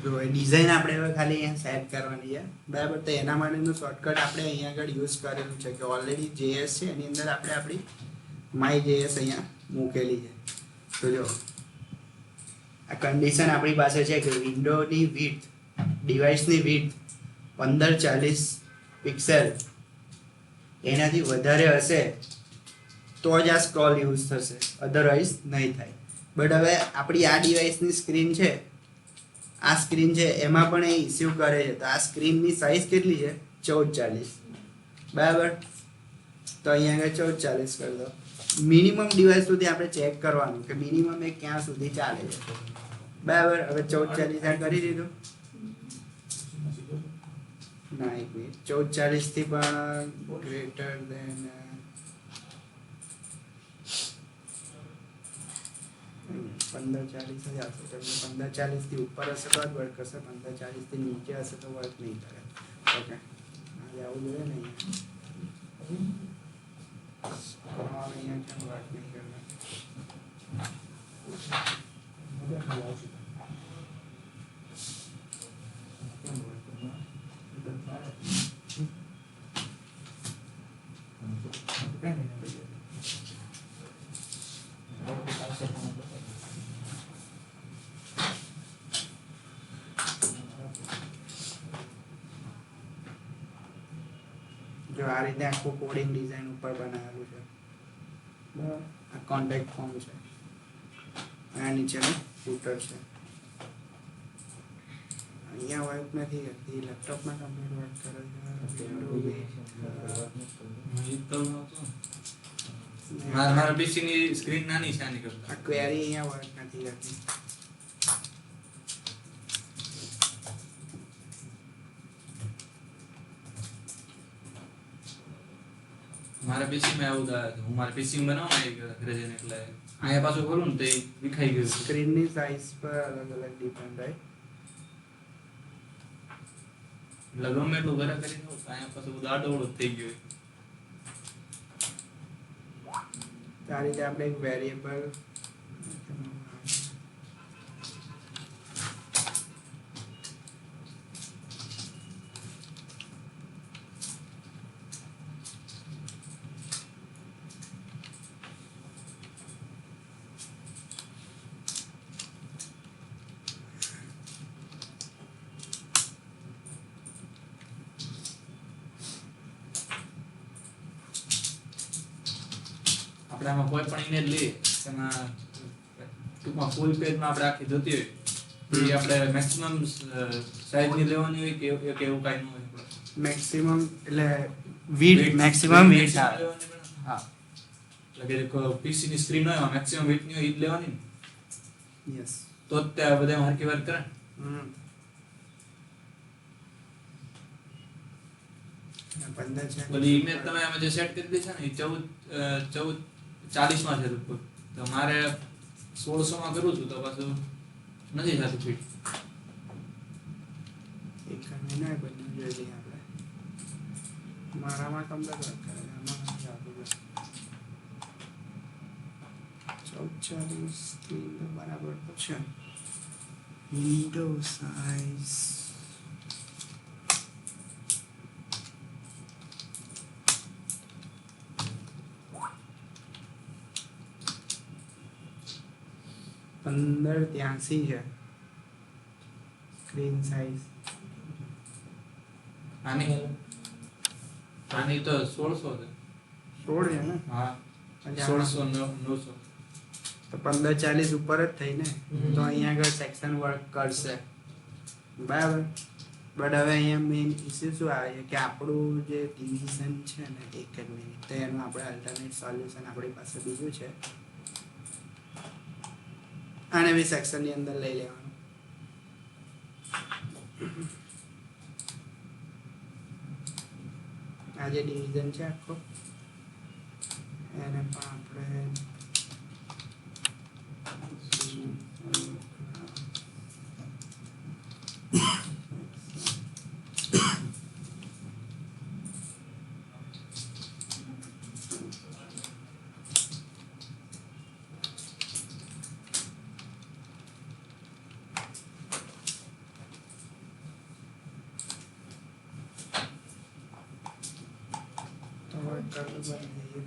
જો એ ડિઝાઇન આપણે હવે ખાલી અહીંયા સેટ કરવાની છે બરાબર. તો એના માટેનું શોર્ટકટ આપણે અહીંયા આગળ યુઝ કરેલું છે કે ઓલરેડી જેએસ છે એની અંદર આપણે આપણી માય જેએસ અહીંયા મૂકેલી છે. તો જો આ કન્ડિશન આપણી પાસે છે કે વિન્ડોની વિડ્થ, ડિવાઇસની વિડ્થ 1540 પિક્સેલ એનાથી વધારે હશે તો જ આ સ્ક્રોલ યુઝ થશે, અધરવાઇઝ નહીં થાય. બટ હવે આપણી આ ડિવાઇસની સ્ક્રીન છે, આ સ્ક્રીન છે એમાં પણ એ ઇસ્યુ કરે છે. તો આ સ્ક્રીનની સાઇઝ કેટલી છે? 1440 બરાબર. તો અહીંયા આગળ 1440 કરી દો. મિનિમમ ડિવાઇસ સુધી આપણે ચેક કરવાનું કે મિનિમમ એ ક્યાં સુધી ચાલે છે બરાબર. હવે 1440 કરી દીધું. ના એક મિનિટ, 1440 થી પણ ગ્રેટર દેન 1540 જ આવશે. 1540 થી ઉપર હશે તો જ વર્ક કરશે, 1540 થી નીચે હશે તો વર્ક નહીં કરે. ઓકે, આજે આવું જોઈએ ને અહીંયા કેમ વર્ક નહીં કરતા? જો આ રીતે આખું કોડિંગ ડિઝાઇન ઉપર બનાવેલું છે બરાબર. આ કોન્ટેક્ટ ફોર્મ છે, આ નીચેનું ફૂટર છે. અહીંયા વર્ક નથી કરતી, લેપટોપમાં કમ્પ્લીટ વર્ક કરે છે. મારા પીસી ની સ્ક્રીન નાની છે આની કરતા. આ ક્વેરી અહીંયા વર્ક નથી કરતી. મારા પીસી માં એવું થાય હું મારા પીસી બનાવું ને ઘરે જઈને એટલે અહીંયા પાછું ખોલું ને તો એ વિખાઈ ગયું. સ્ક્રીનની સાઇઝ પર અલગ અલગ ડિપેન્ડ થાય. એટલે ગમે એટલું ઘરે કરી દઉં તો અહીંયા પાછું બધું આડોવડું થઈ ગયું. આ રીતે આપણે એક વેરિયેબલ આપણે આમાં કોઈ પણ ઇમેજ લઈએ એમાં ટૂંકમાં ફૂલ પેજમાં આપણે આખી જોતી હોય એ આપણે મેક્સિમમ સાઈઝ ની લેવાની હોય કે એવું કાંઈ ન હોય. મેક્સિમમ એટલે વિડ્થ, મેક્સિમમ વિડ્થ આવે. હા, એટલે કે પીસી ની સ્ક્રીન હોય મેક્સિમમ વિડ્થ ની હોય એ જ લેવાની ને. યસ, તો જ ત્યાં બધા હરકી વાર કરે. બધી ઇમેજ તમે આમાં જે સેટ કરી છે ને એ 1440 માં છે લગભગ. તો મારે 1600 માં કરું છું તો પાછું નથી થતું ફિટ. એક મહિના બની જોઈએ આપણે. મારામાં કમ્પ્લીટ વર્ક કરે, આમાં નથી આવતું. 1440 સ્ક્રીન બરાબર તો છે. વિન્ડો સાઇઝ પંદર 83 છે સ્ક્રીન સાઇઝ. આની તો 1600 છે. 16 છે ને? હા, 1600 900. તો 1540 ઉપર જ થઈ ને. તો અહીંયા આગળ સેક્શન વર્ક કરશે બરાબર. બટ હવે અહીંયા મેઇન ઇસ્યુ શું આવે છે કે આપણું જે ડિવિઝન છે ને, એક જ મિનિટ, તો એનું આપણે અલ્ટરનેટ સોલ્યુશન આપણી પાસે બીજું છે. આને બી સેક્શનની અંદર લઈ લેવાનું. આ જે ડિવિઝન છે આખો એને પણ આપણે કરતું બંધ થઈ ગયું.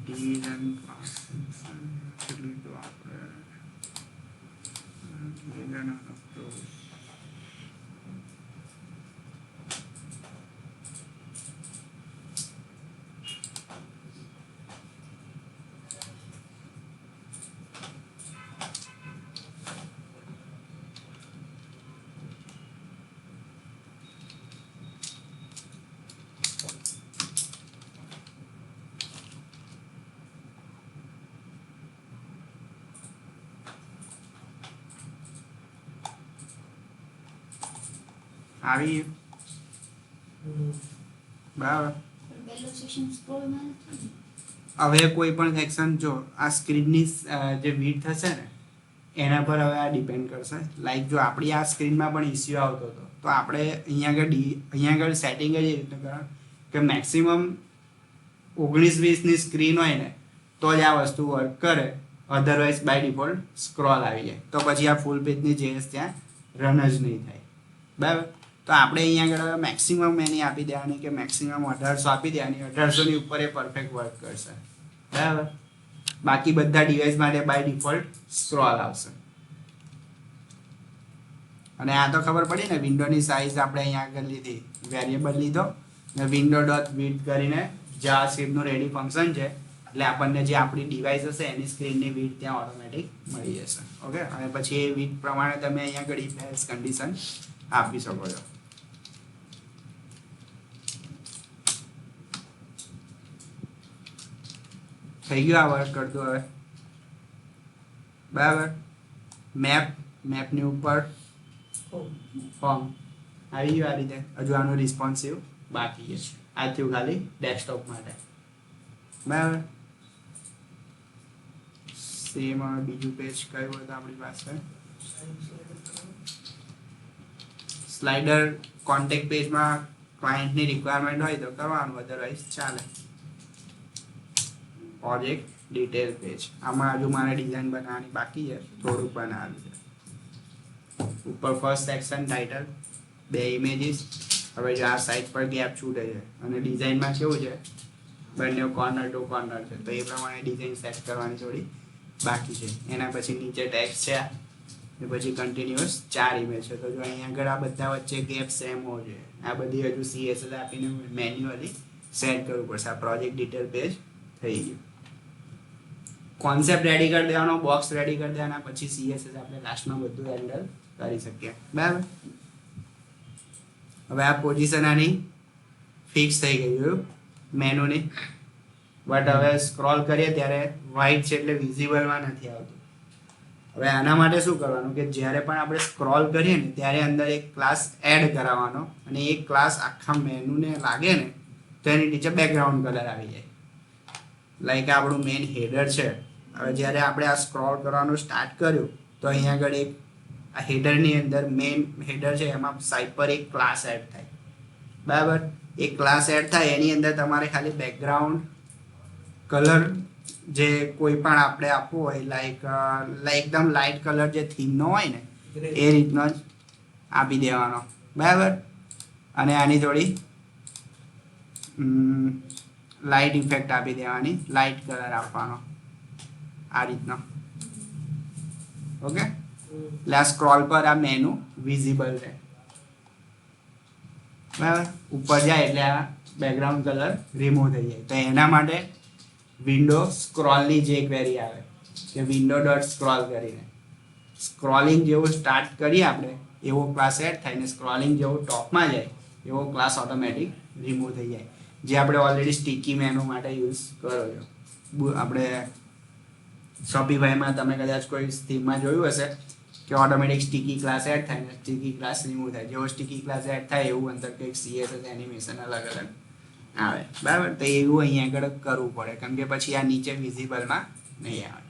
Division actually to division of those. આવી બરાબર. હવે કોઈ પણ સેક્શન જો આ સ્ક્રીનની જે વિડ્થ હશે ને એના પર હવે આ ડિપેન્ડ કરશે. લાઈક જો આપણી આ સ્ક્રીનમાં પણ ઇસ્યુ આવતો હતો તો આપણે અહીંયા આગળ સેટિંગ જ એ રીતે કરવાનું કે મેક્સિમમ 19-20ની સ્ક્રીન હોય ને તો જ આ વસ્તુ વર્ક કરે, અધરવાઇઝ બાય ડિફોલ્ટ સ્ક્રોલ આવી જાય તો પછી આ ફૂલ પેજની જેએસ ત્યાં રન જ નહીં થાય. બરાબર. તો આપણે અહીંયા આગળ મેક્સિમમ એની આપી દેવાની કે મેક્સિમમ 1800 આપી દેવાની. 1800ની ઉપર એ પરફેક્ટ વર્ક કરશે. બરાબર. બાકી બધા ડિવાઇસ માટે બાય ડિફોલ્ટ સ્ક્રોલ આવશે. અને આ તો ખબર પડી ને, વિન્ડોની સાઇઝ આપણે અહીંયા આગળ લીધી, વેરિયેબલ લીધો ને વિન્ડો ડોટ વિડ્થ કરીને જાવાસ્ક્રિપ્ટનું રેડી ફંક્શન છે એટલે આપણને જે આપણી ડિવાઇસ હશે એની સ્ક્રીનની વિડ્થ ત્યાં ઓટોમેટિક મળી જશે. ઓકે. અને પછી એ વિડ્થ પ્રમાણે તમે અહીંયા આગળ ઇફ એલ્સ કન્ડિશન આપી શકો છો. થઈ ગયું આ વર્ક કરતું હવે. બરાબર. મેપની ઉપર ફોર્મ આવી ગયું આ રીતે. હજુ આનું રિસ્પોન્સિવ બાકી છે. આ થયું ખાલી ડેસ્કટોપ માટે. બરાબર. સેમ બીજું પેજ કયું હતું આપણી પાસે? સ્લાઇડર કોન્ટેક્ટ પેજમાં ક્લાયન્ટની રિક્વાયરમેન્ટ હોય તો કરવાનું, અધરવાઇઝ ચાલે. પ્રોજેક્ટ ડિટેલ પેજ, આમાં હજુ મારે ડિઝાઇન બનાવવાની બાકી છે, થોડુંક બનાવ્યું છે. ઉપર ફર્સ્ટ સેક્શન ટાઇટલ, 2 ઇમેજીસ. હવે જો આ સાઈડ પર ગેપ છૂટે છે અને ડિઝાઇનમાં કેવું છે બંને કોર્નર ટુ કોર્નર છે તો એ પ્રમાણે ડિઝાઇન સેટ કરવાની થોડી બાકી છે. એના પછી નીચે ટેક્સ્ટ છે ને પછી કન્ટિન્યુઅસ 4 ઇમેજ છે. તો જો અહીંયા આગળ આ બધા વચ્ચે ગેપ સેમ હોવો જોઈએ. આ બધી હજુ CSS આપીને મેન્યુઅલી સેટ કરવું પડશે. આ પ્રોજેક્ટ ડિટેલ પેજ થઈ ગયું. કોન્સેપ્ટ રેડી કરી દેવાનો, બોક્સ રેડી કરી દેવાના, પછી CSS આપણે લાસ્ટમાં બધું હેન્ડલ કરી શકીએ. બરાબર. હવે આ પોઝિશન આની ફિક્સ થઈ ગયું મેનુની. બટ હવે સ્ક્રોલ કરીએ ત્યારે વ્હાઇટ છે એટલે વિઝિબલમાં નથી આવતું. હવે આના માટે શું કરવાનું કે જ્યારે પણ આપણે સ્ક્રોલ કરીએ ને ત્યારે અંદર એક ક્લાસ એડ કરાવવાનો અને એક ક્લાસ આખા મેનુને લાગે ને તો એની નીચે બેકગ્રાઉન્ડ કલર આવી જાય. લાઈક આપણું મેઇન હેડર છે. હવે જ્યારે આપણે આ સ્ક્રોલ કરવાનું સ્ટાર્ટ કર્યું તો અહીંયા આગળ એક આ હેડરની અંદર મેઇન હેડર છે એમાં સાઈડ પર એક ક્લાસ એડ થાય. બરાબર. એક ક્લાસ એડ થાય એની અંદર તમારે ખાલી બેકગ્રાઉન્ડ કલર જે કોઈ પણ આપણે આપવું હોય લાઈક એકદમ લાઇટ કલર જે થીમનો હોય ને એ રીતનો જ આપી દેવાનો. બરાબર. અને આની થોડી લાઇટ ઇફેક્ટ આપી દેવાની, લાઇટ કલર આપવાનો આ રીતનો. ઓકે. એટલે આ સ્ક્રોલ પર આ મેનુ વિઝિબલ રહે. બરાબર. ઉપર જાય એટલે આ બેકગ્રાઉન્ડ કલર રિમૂવ થઈ જાય. તો એના માટે વિન્ડો સ્ક્રોલની જે ક્વેરી આવે કે વિન્ડો ડોટ સ્ક્રોલ કરીને સ્ક્રોલિંગ જેવું સ્ટાર્ટ કરીએ આપણે એવો ક્લાસ એડ થાય ને સ્ક્રોલિંગ જેવું ટોપમાં જાય એવો ક્લાસ ઓટોમેટિક રિમૂવ થઈ જાય. જે આપણે ઓલરેડી સ્ટીકી મેનુ માટે યુઝ કરો છો. આપણે શોપીફાઈમાં તમે કદાચ કોઈ થીમમાં જોયું હશે કે ઓટોમેટિક સ્ટીકી ક્લાસ એડ થાય ને સ્ટીકી ક્લાસ રિમૂવ થાય. જેવો સ્ટીકી ક્લાસ એડ થાય એવું અંદર કંઈક CSS એનિમેશન અલગ અલગ આવે. બરાબર. તો એવું અહીંયા આગળ કરવું પડે કારણ કે પછી આ નીચે વિઝિબલમાં નહીં આવે.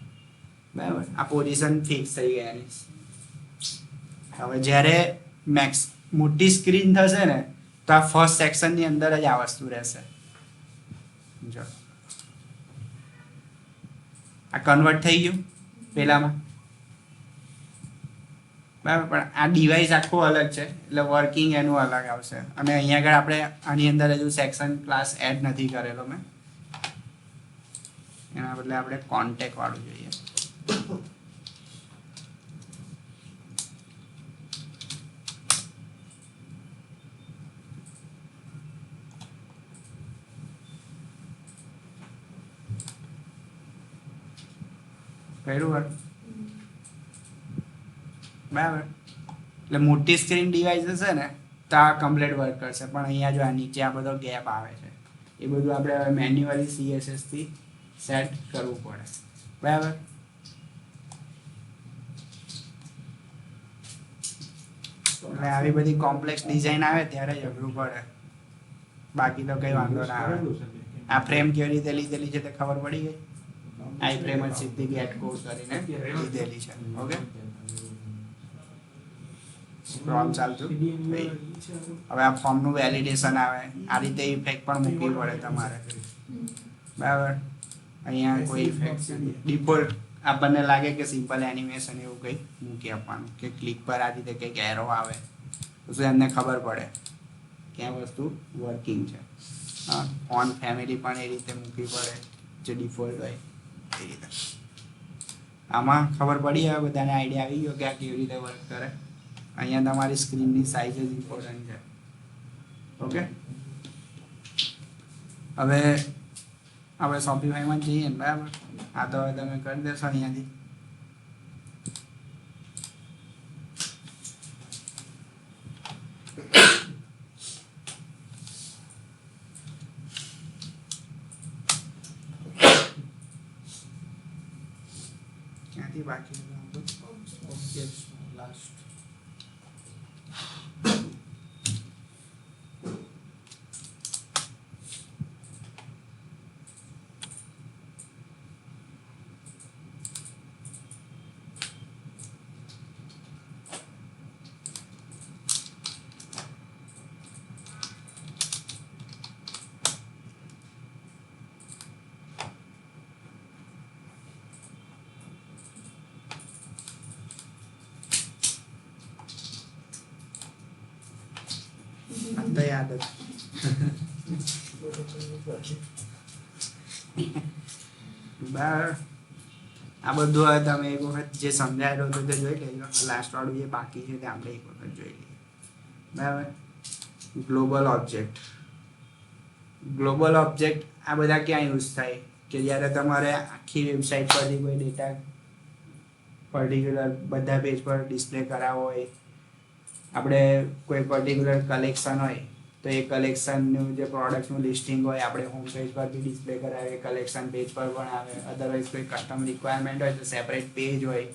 બરાબર. આ પોઝિશન ફિક્સ થઈ ગયાની. હવે જ્યારે મોટી સ્ક્રીન થશે ને તો આ ફર્સ્ટ સેક્શનની અંદર જ આ વસ્તુ રહેશે. જો આ કન્વર્ટ થઈ ગયું પેલામાં, બરાબર. પણ આ ડિવાઇસ આખું અલગ છે એટલે વર્કિંગ એનું અલગ આવશે. અને અહીંયા આગળ આપણે આની અંદર હજુ સેક્શન ક્લાસ એડ નથી કરેલો મેં, એના બદલે આપણે કોન્ટેક્ટ વાળું જોઈએ. કર્યું વર્ક, બરાબર. એટલે મોટી સ્ક્રીન ડિવાઇસ હશે ને તો આ કમ્પ્લીટ વર્ક કરશે. પણ અહીંયા જો આ નીચે આ બધો ગેપ આવે છે એ બધું આપણે હવે મેન્યુઅલી CSS થી સેટ કરવું પડે, બરાબર. એટલે આવી બધી કોમ્પ્લેક્સ ડિઝાઇન આવે ત્યારે જ અઘરું પડે, બાકી તો કઈ વાંધો ના આવે. આ ફ્રેમ કેવી રીતે લીધેલી છે તે ખબર પડી ગઈ. આઈ ફ્રેમ જ સીધી ગેટ કોડ કરીને લીધેલી છે. ઓકે, સ્ક્રોલ ચાલતું. હવે આ ફોર્મનું વેલિડેશન આવે, આ રીતે ઇફેક્ટ પણ મૂકવી પડે તમારે, બરાબર. અહીંયા કોઈ ઇફેક્ટ ડિફોલ્ટ આપણને લાગે કે સિમ્પલ એનિમેશન એવું કંઈક મૂકી આપવાનું, કે ક્લિક પર આ રીતે કંઈક એરો આવે તો એમને ખબર પડે કે આ વસ્તુ વર્કિંગ છે. ફોન ફેમિલી પણ એ રીતે મૂકવી પડે જે ડિફોલ્ટ હોય એ રીતે. આમાં ખબર પડી હવે બધાને આઈડિયા આવી ગયો કે આ કેવી રીતે વર્ક કરે. અહીંયા તમારી સ્ક્રીનની સાઇઝ જ ઇમ્પોર્ટન્ટ છે. ઓકે, હવે આપણે શોપિફાઈમાં જઈએ ને, બરાબર. આ તો હવે તમે કરી દેશો અહીંયાથી. ક્યાંથી બાકી લાસ્ટ તો યાદ જ. બરાબર. આ બધું હવે તમે એક વખત જે સમજાયેલું હતું તે જોઈ લેજો. લાસ્ટ વાળું જે બાકી છે તે આપણે એક વખત જોઈ લઈએ, બરાબર. ગ્લોબલ ઓબ્જેક્ટ, ગ્લોબલ ઓબ્જેક્ટ આ બધા ક્યાં યુઝ થાય કે જ્યારે તમારે આખી વેબસાઇટ પરથી કોઈ ડેટા પર્ટિક્યુલર બધા પેજ પર ડિસ્પ્લે કરાવવો હોય, આપણે કોઈ પર્ટિક્યુલર કલેક્શન હોય તો એ કલેક્શનનું જે પ્રોડક્ટનું લિસ્ટિંગ હોય આપણે હોમ પેજ પર બી ડિસ્પ્લે કરાવીએ, કલેક્શન પેજ પર પણ આવે. અદરવાઇઝ કોઈ કસ્ટમ રિક્વાયરમેન્ટ હોય તો સેપરેટ પેજ હોય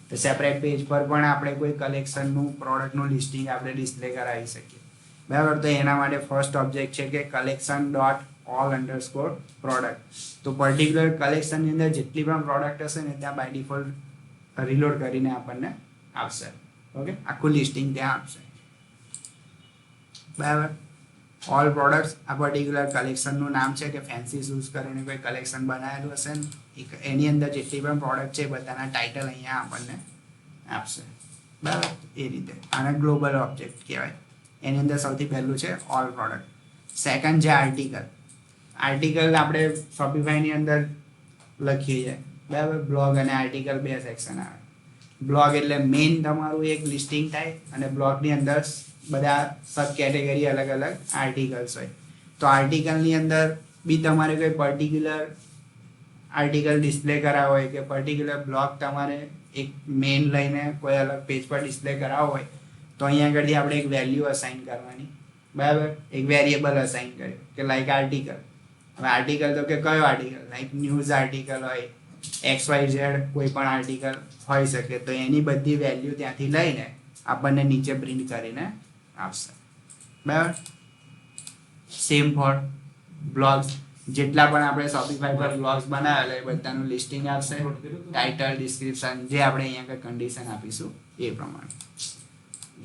તો સેપરેટ પેજ પર પણ આપણે કોઈ કલેક્શનનું પ્રોડક્ટનું લિસ્ટિંગ આપણે ડિસ્પ્લે કરાવી શકીએ, બરાબર. તો એના માટે ફર્સ્ટ ઓબ્જેક્ટ છે કે collection dot all underscore product. તો પર્ટિક્યુલર કલેક્શનની અંદર જેટલી પણ પ્રોડક્ટ હશે ને ત્યાં બાય ડિફોલ્ટ રીલોડ કરીને આપણને આવશે. ઓકે, આખું લિસ્ટિંગ ત્યાં આપશે, બરાબર. ઓલ પ્રોડક્ટ્સ આ પર્ટિક્યુલર કલેક્શનનું નામ છે કે ફેન્સી શૂઝ કરીને કોઈ કલેક્શન બનાવેલું હશે ને એની અંદર જેટલી પણ પ્રોડક્ટ છે બધાના ટાઇટલ અહીંયા આપણને આપશે, બરાબર. એ રીતે આને ગ્લોબલ ઓબ્જેક્ટ કહેવાય. એની અંદર સૌથી પહેલું છે ઓલ પ્રોડક્ટ. સેકન્ડ છે આર્ટિકલ. આર્ટિકલ આપણે શોપિફાઈની અંદર લખીએ છીએ, બરાબર. બ્લોગ અને આર્ટિકલ બે સેક્શન આવે. બ્લોગ એટલે મેઇન તમારું એક લિસ્ટિંગ થાય અને બ્લોગની અંદર બધા સબ કેટેગરી અલગ અલગ આર્ટિકલ્સ હોય. તો આર્ટિકલની અંદર બી તમારે કોઈ પર્ટિક્યુલર આર્ટિકલ ડિસ્પ્લે કરાવવો હોય કે પર્ટિક્યુલર બ્લોગ તમારે એક મેઇન લઈને કોઈ અલગ પેજ પર ડિસ્પ્લે કરાવવો હોય તો અહીંયા આગળથી આપણે એક વેલ્યુ અસાઇન કરવાની, બરાબર. એક વેરિયેબલ અસાઇન કર્યું કે લાઈક આર્ટિકલ. હવે આર્ટિકલ તો કે કયો આર્ટિકલ, લાઈક ન્યૂઝ આર્ટિકલ હોય, XYZ કોઈ પણ આર્ટિકલ હોઈ શકે. તો એની બધી વેલ્યુ ત્યાંથી લઈને આપણને નીચે પ્રિન્ટ કરીને આપશે, બરાબર. Same for blogs. જેટલા પણ આપણે શોપિફાઈ પર બ્લોગ્સ બનાવેલા એ બધાનું લિસ્ટિંગ આવશે, ટાઇટલ, ડિસ્ક્રિપ્શન, જે આપણે અહીંયા આગળ કન્ડિશન આપીશું એ પ્રમાણે,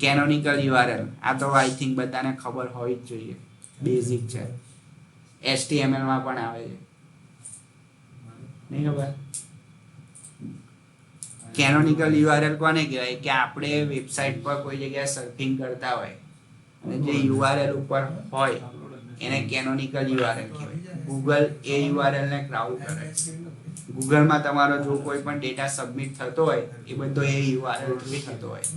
કેનોનિકલ યુઆરએલ આ તો આઈ થિંક બધાને ખબર હોવી જ જોઈએ, બેઝિક છે. HTML માં પણ આવે છે, નહીં ખબર? કેનોનિકલ યુઆરએલ કોને કહેવાય કે આપણે વેબસાઇટ પર કોઈ જગ્યાએ સર્ફિંગ કરતા હોય અને જે યુઆરએલ ઉપર હોય એને કેનોનિકલ યુઆરએલ કહેવાય. ગૂગલ એ યુઆરએલ ને ક્રાઉડ કરે. ગૂગલમાં તમારો જો કોઈ પણ ડેટા સબમિટ થતો હોય એ બધો એ યુઆરએલ થ્રુ થતો હોય,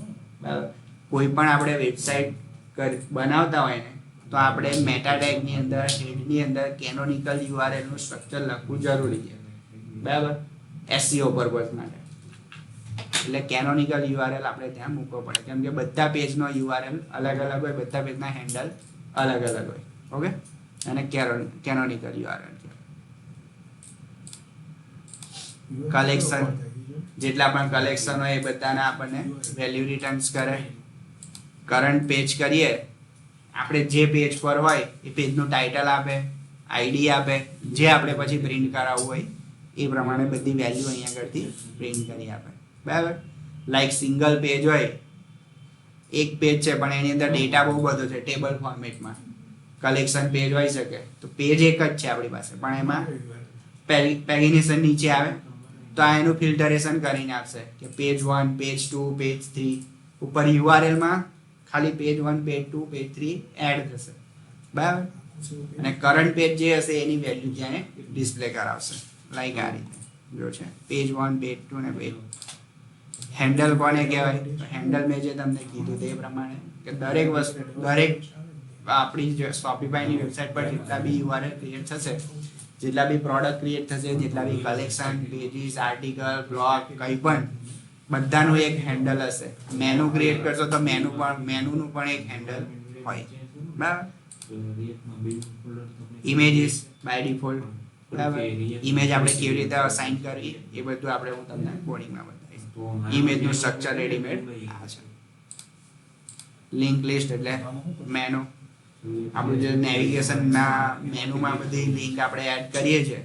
બરાબર? કોઈ પણ આપણે વેબસાઇટ બનાવતા હોય ને તો આપણે મેટા ટેગની અંદર હેડની અંદર કેનોનિકલ યુઆરએલ નું સ્ટ્રક્ચર લખવું જરૂરી છે, બરાબર? SEO પર્પઝ માટે. એટલે કેનોનિકલ યુઆરએલ આપણે ત્યાં મૂકવો પડે કેમ કે બધા પેજનો યુઆરએલ અલગ અલગ હોય, બધા પેજના હેન્ડલ અલગ અલગ હોય. ઓકે, અને કેનોનિકલ યુઆરએલ કલેક્શન, જેટલા પણ કલેક્શન હોય એ બધાના આપણને વેલ્યુ રિટર્ન્સ કરે. કરંટ પેજ કરીએ આપણે જે પેજ પર હોય એ પેજનું ટાઇટલ આપે, આઈડી આપે, જે આપણે પછી પ્રિન્ટ કરાવવું હોય એ પ્રમાણે બધી વેલ્યુ અહીંયા આગળથી પ્રિન્ટ કરી આપે, બરાબર? લાઈક સિંગલ પેજ હોય, એક પેજ છે પણ એની અંદર ડેટા બહુ બધો છે ટેબલ ફોર્મેટમાં, કલેક્શન પેજ હોઈ શકે તો પેજ એક જ છે આપણી પાસે પણ એમાં પેગિનેશન નીચે આવે તો આ એનું ફિલ્ટરેશન કરીને આપશે કે પેજ 1, પેજ 2, પેજ 3. ઉપર યુઆરએલમાં ખાલી પેજ 1, પેજ 2, પેજ 3 એડ થશે, બરાબર? અને કરંટ પેજ જે હશે એની વેલ્યુ ત્યાં ડિસ્પ્લે કરાવશે, લાઈક આ રીતે જો છે પેજ 1, પેજ 2 ને પેજ. હેન્ડલ કોને કહેવાય? હેન્ડલ મેં જે તમને કીધું તે પ્રમાણે કે દરેક વસ્તુ, દરેક આપણી જે શોપિફાઈની વેબસાઇટ પર જેટલા બી યુઆરએલ ક્રિએટ થશે, જેટલા બી પ્રોડક્ટ ક્રિએટ થશે, જેટલા બી કલેક્શન, પેજીસ, આર્ટિકલ, બ્લોગ, કંઈ પણ બધાનું એક હેન્ડલ હશે. મેનુ ક્રિએટ કરશો તો મેનુનું પણ એક હેન્ડલ હોય, બરાબર? ઇમેજીસ બાય ડિફોલ્ટ, બરાબર? ઇમેજ આપણે કેવી રીતે અસાઇન કરવી એ બધું આપણે હું તમને કોડિંગમાં બતાવીશ. ઇમેજનું સ્ટ્રક્ચર રેડીમેડ આ છે. લિંક લિસ્ટ એટલે મેનુ, આપણું જે નેવિગેશનના મેનુમાં બધી લિંક આપણે એડ કરીએ છીએ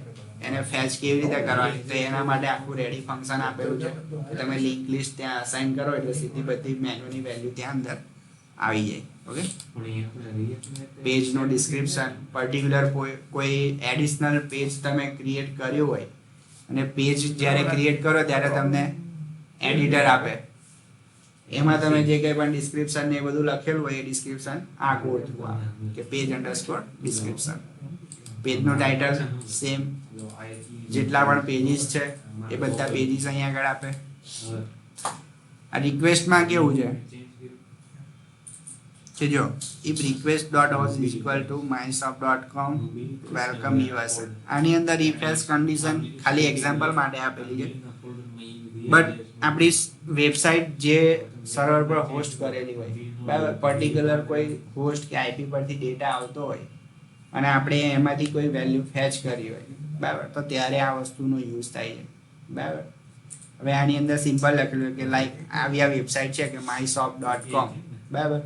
એને ફેચ કેવી રીતે કરવાની તો એના માટે આખું રેડી ફંક્શન આપેલું છે. તમે લિંક લિસ્ટ ત્યાં અસાઇન કરો એટલે સીધી બધી મેનુની વેલ્યુ ત્યાં અંદર આવી જાય. ઓકે, પેજનું ડિસ્ક્રિપ્શન, પર્ટિક્યુલર કોઈ એડિશનલ પેજ તમે ક્રિએટ કર્યું હોય અને પેજ જ્યારે ક્રિએટ કરો ત્યારે તમને એડિટર આપે, એમાં તમે જે કંઈ પણ ડિસ્ક્રિપ્શન ને એ બધું લખેલું હોય એ ડિસ્ક્રિપ્શન આ કોડ થ્રુ આવે કે પેજ અંડરસ્કોર ડિસ્ક્રિપ્શન. પેજનું ટાઇટલ સેમ, જેટલા પણ પેજીસ છે એ બધા પેજીસ અહીંયા આગળ આપે. આ રિક્વેસ્ટમાં કેવું છે કે જો if request.host is equal to myshop.com welcome us, આની અંદર if else condition ખાલી એક્ઝામ્પલ માટે આપેલી છે, બટ આપણી વેબસાઇટ જે સર્વર પર હોસ્ટ કરેલી હોય, બરાબર, પર્ટિક્યુલર કોઈ હોસ્ટ કે આઈપી પરથી ડેટા આવતો હોય અને આપણે એમાંથી કોઈ વેલ્યુ ફેચ કરી હોય, બરાબર, તો ત્યારે આ વસ્તુનો યુઝ થાય છે, બરાબર. હવે આની અંદર સિમ્પલ લખેલું કે લાઈક આવી આ વેબસાઇટ છે કે myshop.com, બરાબર,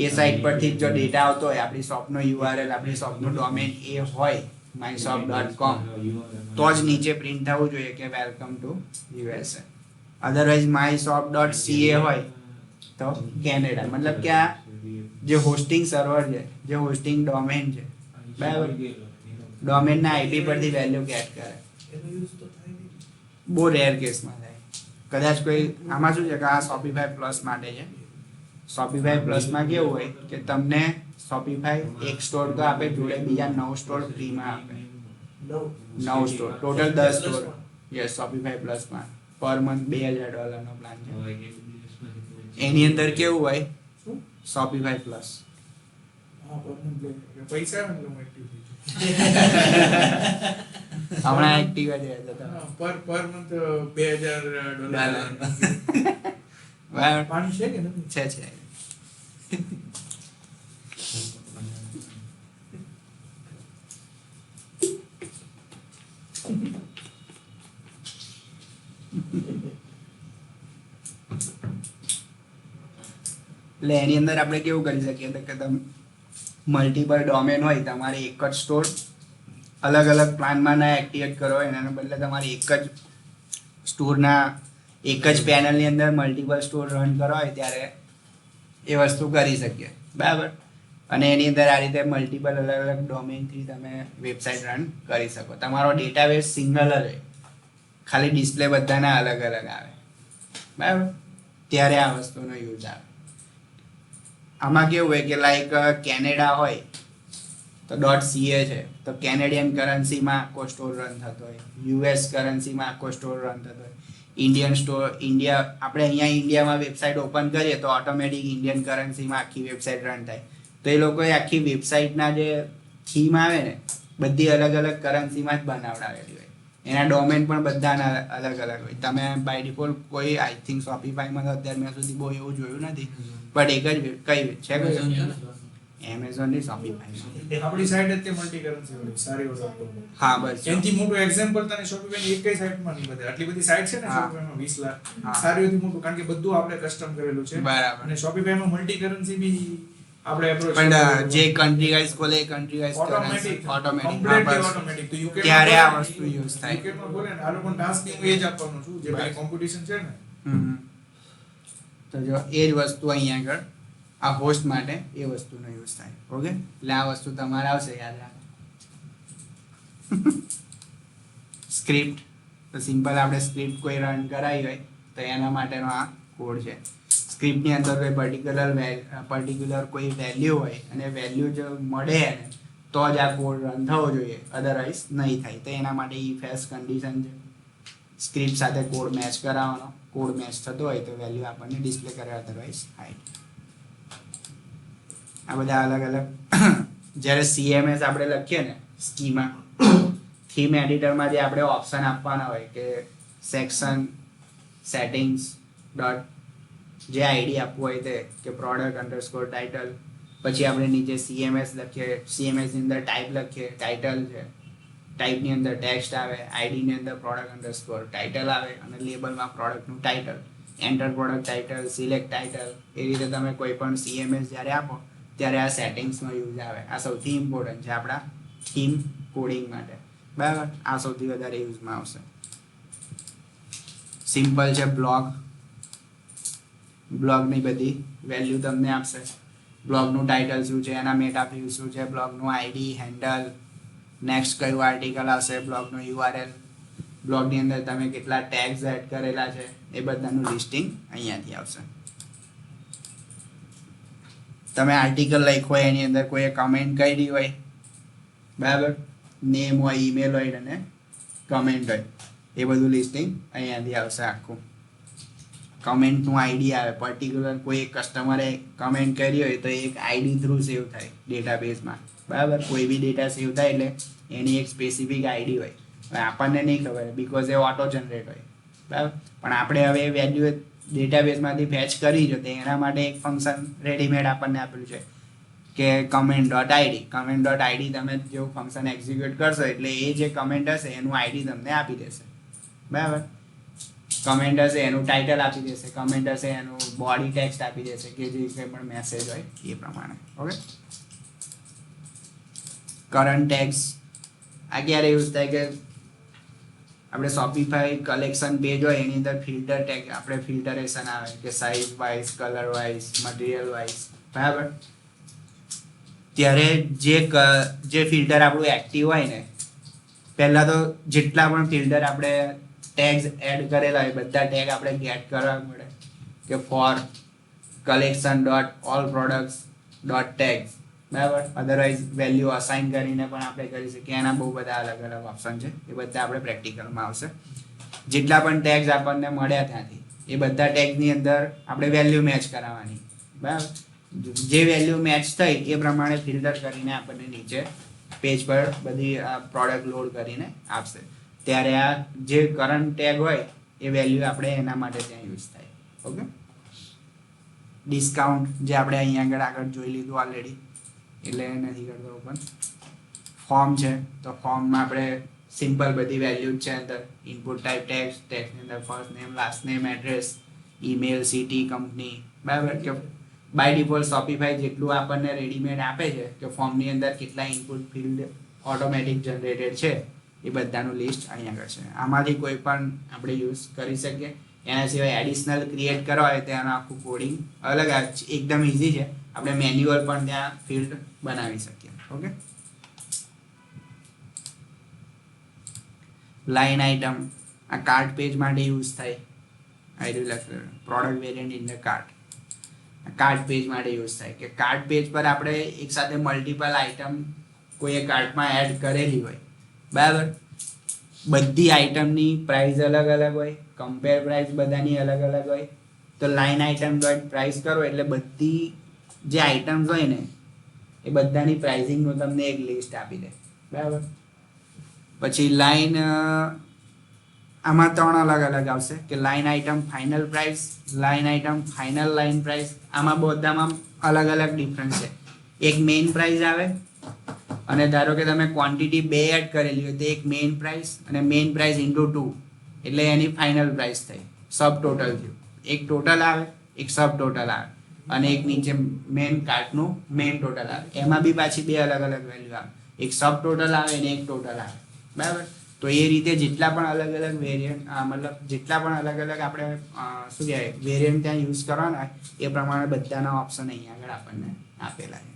એ સાઇટ પરથી જો ડેટા આવતો હોય, આપણી શોપનો યુઆરએલ, આપણી શોપનું ડોમેન એ હોય myshop.com, તો જ નીચે પ્રિન્ટ થવું જોઈએ કે welcome to USA. Otherwise myshop.ca હોય તો કેનેડા, મતલબ કે આ જે હોસ્ટિંગ સર્વર છે, જે હોસ્ટિંગ ડોમેન છે, બરાબર, ડોમેનના આઈપી પરથી વેલ્યુ ગેટ કરે. બહુ રેર કેસમાં થાય. કદાચ કોઈ આમાં શું છે કે આ શોપિફાઈ પ્લસ માટે છે. શોપિફાઈ પ્લસમાં કેવું હોય કે તમને શોપિફાઈ એક સ્ટોર તો આપે, જોડે બીજા 9 સ્ટોર ફ્રીમાં આપે. 9 store, total 10 store. Yes, Shopify પ્લસમાં પર મંથ $2000 પ્લાન છે. એની અંદર કેવું હોય શોપિફાઈ પ્લસ પૈસા હમણાં એક્ટિવ જ પર મંથ $2000 પાણી છે કે નથી? છે એટલે એની અંદર આપણે કેવું કરી શકીએ કે તમે મલ્ટિપલ ડોમેન હોય, તમારે એક જ સ્ટોર અલગ અલગ પ્લાનમાં ના એક્ટિવેટ કરો, એના બદલે તમારે એક જ સ્ટોરના એક જ પેનલની અંદર મલ્ટિપલ સ્ટોર રન કરવા હોય ત્યારે એ વસ્તુ કરી શકીએ, બરાબર. અને એની અંદર આ રીતે મલ્ટિપલ અલગ અલગ ડોમેનથી તમે વેબસાઇટ રન કરી શકો. તમારો ડેટાબેઝ સિંગલ જ હોય, ખાલી ડિસ્પ્લે બધાના અલગ અલગ આવે, બરાબર. ત્યારે આ વસ્તુનો યુઝ આવે. આમાં કેવું હોય કે લાઈક કેનેડા હોય તો .ca છે, તો કેનેડિયન કરન્સીમાં આખો સ્ટોર રન થતો હોય, યુએસ કરન્સીમાં આખો સ્ટોર રન થતો હોય, ઇન્ડિયા આપણે અહીંયા ઇન્ડિયામાં વેબસાઇટ ઓપન કરીએ તો ઓટોમેટિક ઇન્ડિયન કરન્સીમાં આખી વેબસાઇટ રન થાય. તો એ લોકોએ આખી વેબસાઇટના જે થીમ આવે ને બધી અલગ અલગ કરન્સીમાં જ બનાવડાવેલી હોય, એના ડોમેન પણ બધાના અલગ અલગ હોય. તમે બાય ડિફોલ્ટ કોઈ આઈ થિંક શોપિફાઈમાં તો અત્યાર મેં સુધી બહુ એવું જોયું નથી, બટ એક જ કઈ છે એમેઝોન ની શોપિફાઈ આપણી સાઈડ જ તે મલ્ટી કરન્સી વાળી સારી વસ્તુ. હા બસ એનથી મોટું એક્ઝામ્પલ તને શોપિફાઈ ની એકય સાઈટમાં નહીં બતાવે. આટલી બધી સાઈટ છે ને હા. શોપિફાઈમાં 20 લાખ. હા. સારી મોટું કારણ કે બધું આપણે કસ્ટમ કરેલું છે. બરાબર. અને શોપિફાઈમાં મલ્ટી કરન્સી બી આપણે એપ્રોચ પણ જે કન્ટ્રી વાઇઝ ખોલે એ country wise automatic automatic automatic તો UK ત્યારે આ વસ્તુ યુઝ થાય. UK માં બોલે ને આ લોકો ટાસ્ક હું એ જ આપવાનું છું જે ભાઈ કોમ્પિટિશન છે ને. હમ. તો જો એ જ વસ્તુ અહીંયા આગળ આ હોસ્ટ માટે એ વસ્તુનો યુઝ થાય. ઓકે, એટલે આ વસ્તુ તમારે આવશે યાદ રાખો. સ્ક્રિપ્ટ તો સિમ્પલ આપણે સ્ક્રિપ્ટ કોઈ રન કરાવી હોય તો એના માટેનો આ કોડ છે. સ્ક્રિપ્ટની અંદર કોઈ પર્ટિક્યુલર કોઈ વેલ્યુ હોય અને વેલ્યુ જો મળે એને તો જ આ કોડ રન થવો જોઈએ, અધરવાઇઝ નહીં થાય. તો એના માટે ઇફ એલ્સ કન્ડિશન છે. સ્ક્રિપ્ટ સાથે કોડ મેચ કરાવવાનો, કોડ મેચ થતો હોય તો વેલ્યુ આપણને ડિસ્પ્લે કરે, અધરવાઇઝ હાઈડ. આ બધા અલગ અલગ જ્યારે CMS આપણે લખીએ ને સ્કીમા થીમ એડિટરમાં જે આપણે ઓપ્શન આપવાના હોય કે સેક્શન સેટિંગ્સ ડોટ જે આઈડી આપવું હોય તે કે પ્રોડક્ટ અંડરસ્કોર ટાઇટલ, પછી આપણે નીચે CMS લખીએ, CMSની અંદર ટાઈપ લખીએ, ટાઇટલ છે, ટાઈપની અંદર ટેક્સ્ટ આવે, આઈડીની અંદર પ્રોડક્ટ અંડરસ્કોર ટાઇટલ આવે અને લેબલમાં પ્રોડક્ટનું title, enter product title, select title. એ રીતે તમે કોઈ પણ CMS જ્યારે આપો ત્યારે આ સેટિંગ્સનો યુઝ આવે. આ સૌથી ઇમ્પોર્ટન્ટ છે આપણા થીમ કોડિંગ માટે, બરાબર. આ સૌથી વધારે યુઝમાં આવશે. સિમ્પલ છે બ્લોગની બધી વેલ્યુ તમને આપશે. બ્લોગનું ટાઇટલ શું છે, એના મેટા વ્યૂ શું છે, બ્લોગનું આઈડી, હેન્ડલ, નેક્સ્ટ કયું આર્ટિકલ આવશે, બ્લોગનું URL, બ્લોગની અંદર તમે કેટલા ટેગ્સ એડ કરેલા છે એ બધાનું લિસ્ટિંગ અહીંયાથી આવશે. તમે આર્ટિકલ લખ્યો હોય એની અંદર કોઈએ કમેન્ટ કરી હોય, બરાબર, નેમ હોય, ઈમેલ હોય અને કમેન્ટ હોય, એ બધું લિસ્ટિંગ અહીંયાથી આવશે આખું. કમેન્ટનું આઈડી આવે, પર્ટિક્યુલર કોઈ એક કસ્ટમરે કમેન્ટ કરી હોય તો એક આઈડી થ્રુ સેવ થાય ડેટાબેઝમાં, બરાબર. કોઈ બી ડેટા સેવ થાય એટલે એની એક સ્પેસિફિક આઈડી હોય. હવે આપણને નહીં ખબર બિકોઝ એ ઓટો જનરેટ હોય, બરાબર. પણ આપણે હવે વેલ્યુ ડેટાબેઝમાંથી ફેચ કરી છે તો એના માટે એક ફંક્શન રેડીમેડ આપણને આપેલું છે કે કમેન્ટ.id તમે જેવું ફંક્શન એક્ઝિક્યુટ કરશો એટલે એ જે કમેન્ટ હશે એનું આઈડી તમને આપી દેશે, બરાબર. કમેન્ટ હશે એનું ટાઇટલ આપી દેશે, કમેન્ટ હશે એનું બોડી ટેક્સ્ટ આપી દેશે કે જે કંઈ પણ મેસેજ હોય એ પ્રમાણે. ઓકે, કરંટ ટેગ્સ આ ક્યારે યુઝ થાય કે આપણે શોપિફાઈ કલેક્શન પેજ હોય એની અંદર ફિલ્ટર ટેગ આપણે ફિલ્ટરેશન આવે કે size wise, colour wise, material wise, બરાબર. ત્યારે જે ફિલ્ટર આપણું એક્ટિવ હોય ને, પહેલાં તો જેટલા પણ ફિલ્ટર આપણે ટેગ્સ એડ કરેલા હોય બધા ટેગ આપણે ગેટ કરવા પડે કે for collection dot all products dot tags, બરાબર. અધરવાઇઝ વેલ્યુ અસાઇન કરીને પણ આપણે કરી શકીએ. એના બહુ બધા અલગ અલગ ઓપ્શન છે, એ બધા આપણે પ્રેક્ટિકલમાં આવશે. જેટલા પણ ટેગ્સ આપણને મળ્યા ત્યાંથી એ બધા ટેગની અંદર આપણે વેલ્યુ મેચ કરાવવાની, બરાબર. જે વેલ્યુ મેચ થઈ એ પ્રમાણે ફિલ્ટર કરીને આપણને નીચે પેજ પર બધી પ્રોડક્ટ લોડ કરીને આપશે. ત્યારે આ જે કરંટ ટેગ હોય એ વેલ્યુ આપણે એના માટે ત્યાં યુઝ થાય. ઓકે, ડિસ્કાઉન્ટ જે આપણે અહીંયા આગળ જોઈ લીધું ઓલરેડી એટલે નથી કરતો. પણ ફોર્મ છે તો ફોર્મમાં આપણે સિમ્પલ બધી વેલ્યુ છે અંદર. ઇનપુટ ટાઈપ ટેક્સ્ટની અંદર first name, last name, address, email, city, company, બરાબર. કે બાય ડિફોલ્ટ શોપિફાઈ જેટલું આપણને રેડીમેડ આપે છે કે ફોર્મની અંદર કેટલા ઇનપુટ ફિલ્ડ ઓટોમેટિક જનરેટેડ છે એ બધાનું લિસ્ટ અહીંયા આગળ છે. આમાંથી કોઈ પણ આપણે યુઝ કરી શકીએ. એના સિવાય એડિશનલ ક્રિએટ કરવા હોય તો એનું આખું કોડિંગ અલગ આવે છે. એકદમ ઇઝી છે. આપણે મેન્યુઅલ પણ ત્યાં ફિલ્ડ બનાવી શકીએ. ઓકે, લાઇન આઇટમ આ કાર્ટ પેજ માટે યુઝ થાય. I do product variant in the cart, cart page માટે યુઝ થાય કે કાર્ટ પેજ પર આપણે એક સાથે મલ્ટિપલ આઇટમ કોઈ કાર્ટમાં એડ કરેલી હોય, બરાબર, બધી આઇટમની પ્રાઇસ અલગ અલગ હોય, કમ્પેર પ્રાઇસ બધાની અલગ અલગ હોય. તો લાઇન આઇટમ ડોટ પ્રાઇસ કરો એટલે બધી જે આઇટમ્સ હોય ને એ બધાની પ્રાઇસિંગનું તમને એક લિસ્ટ આપી દે, બરાબર. પછી લાઇન આમાં 3 અલગ અલગ આવશે કે line item final price, line item final line price. આમાં બધામાં અલગ અલગ ડિફરન્સ છે. એક મેઇન પ્રાઇસ આવે અને ધારો કે તમે ક્વોન્ટિટી 2 એડ કરેલી હોય તો એક મેઇન પ્રાઇસ અને મેઇન પ્રાઇસ ઇન્ટુ 2 એટલે એની ફાઇનલ પ્રાઇસ થઈ, સબ ટોટલ થયું. એક ટોટલ આવે, એક સબ ટોટલ આવે અને એક નીચે મેઇન કાર્ટનું મેઇન ટોટલ આવે. એમાં બી પાછી 2 અલગ અલગ વેલ્યુ આવે, એક સબ ટોટલ આવે અને એક ટોટલ આવે, બરાબર. તો એ રીતે જેટલા પણ અલગ અલગ વેરિયન્ટ મતલબ જેટલા પણ અલગ અલગ આપણે શું કહેવાય વેરિયન્ટ ત્યાં યુઝ કરવાના એ પ્રમાણે બધાના ઓપ્શન અહીંયા આગળ આપણને આપેલા છે.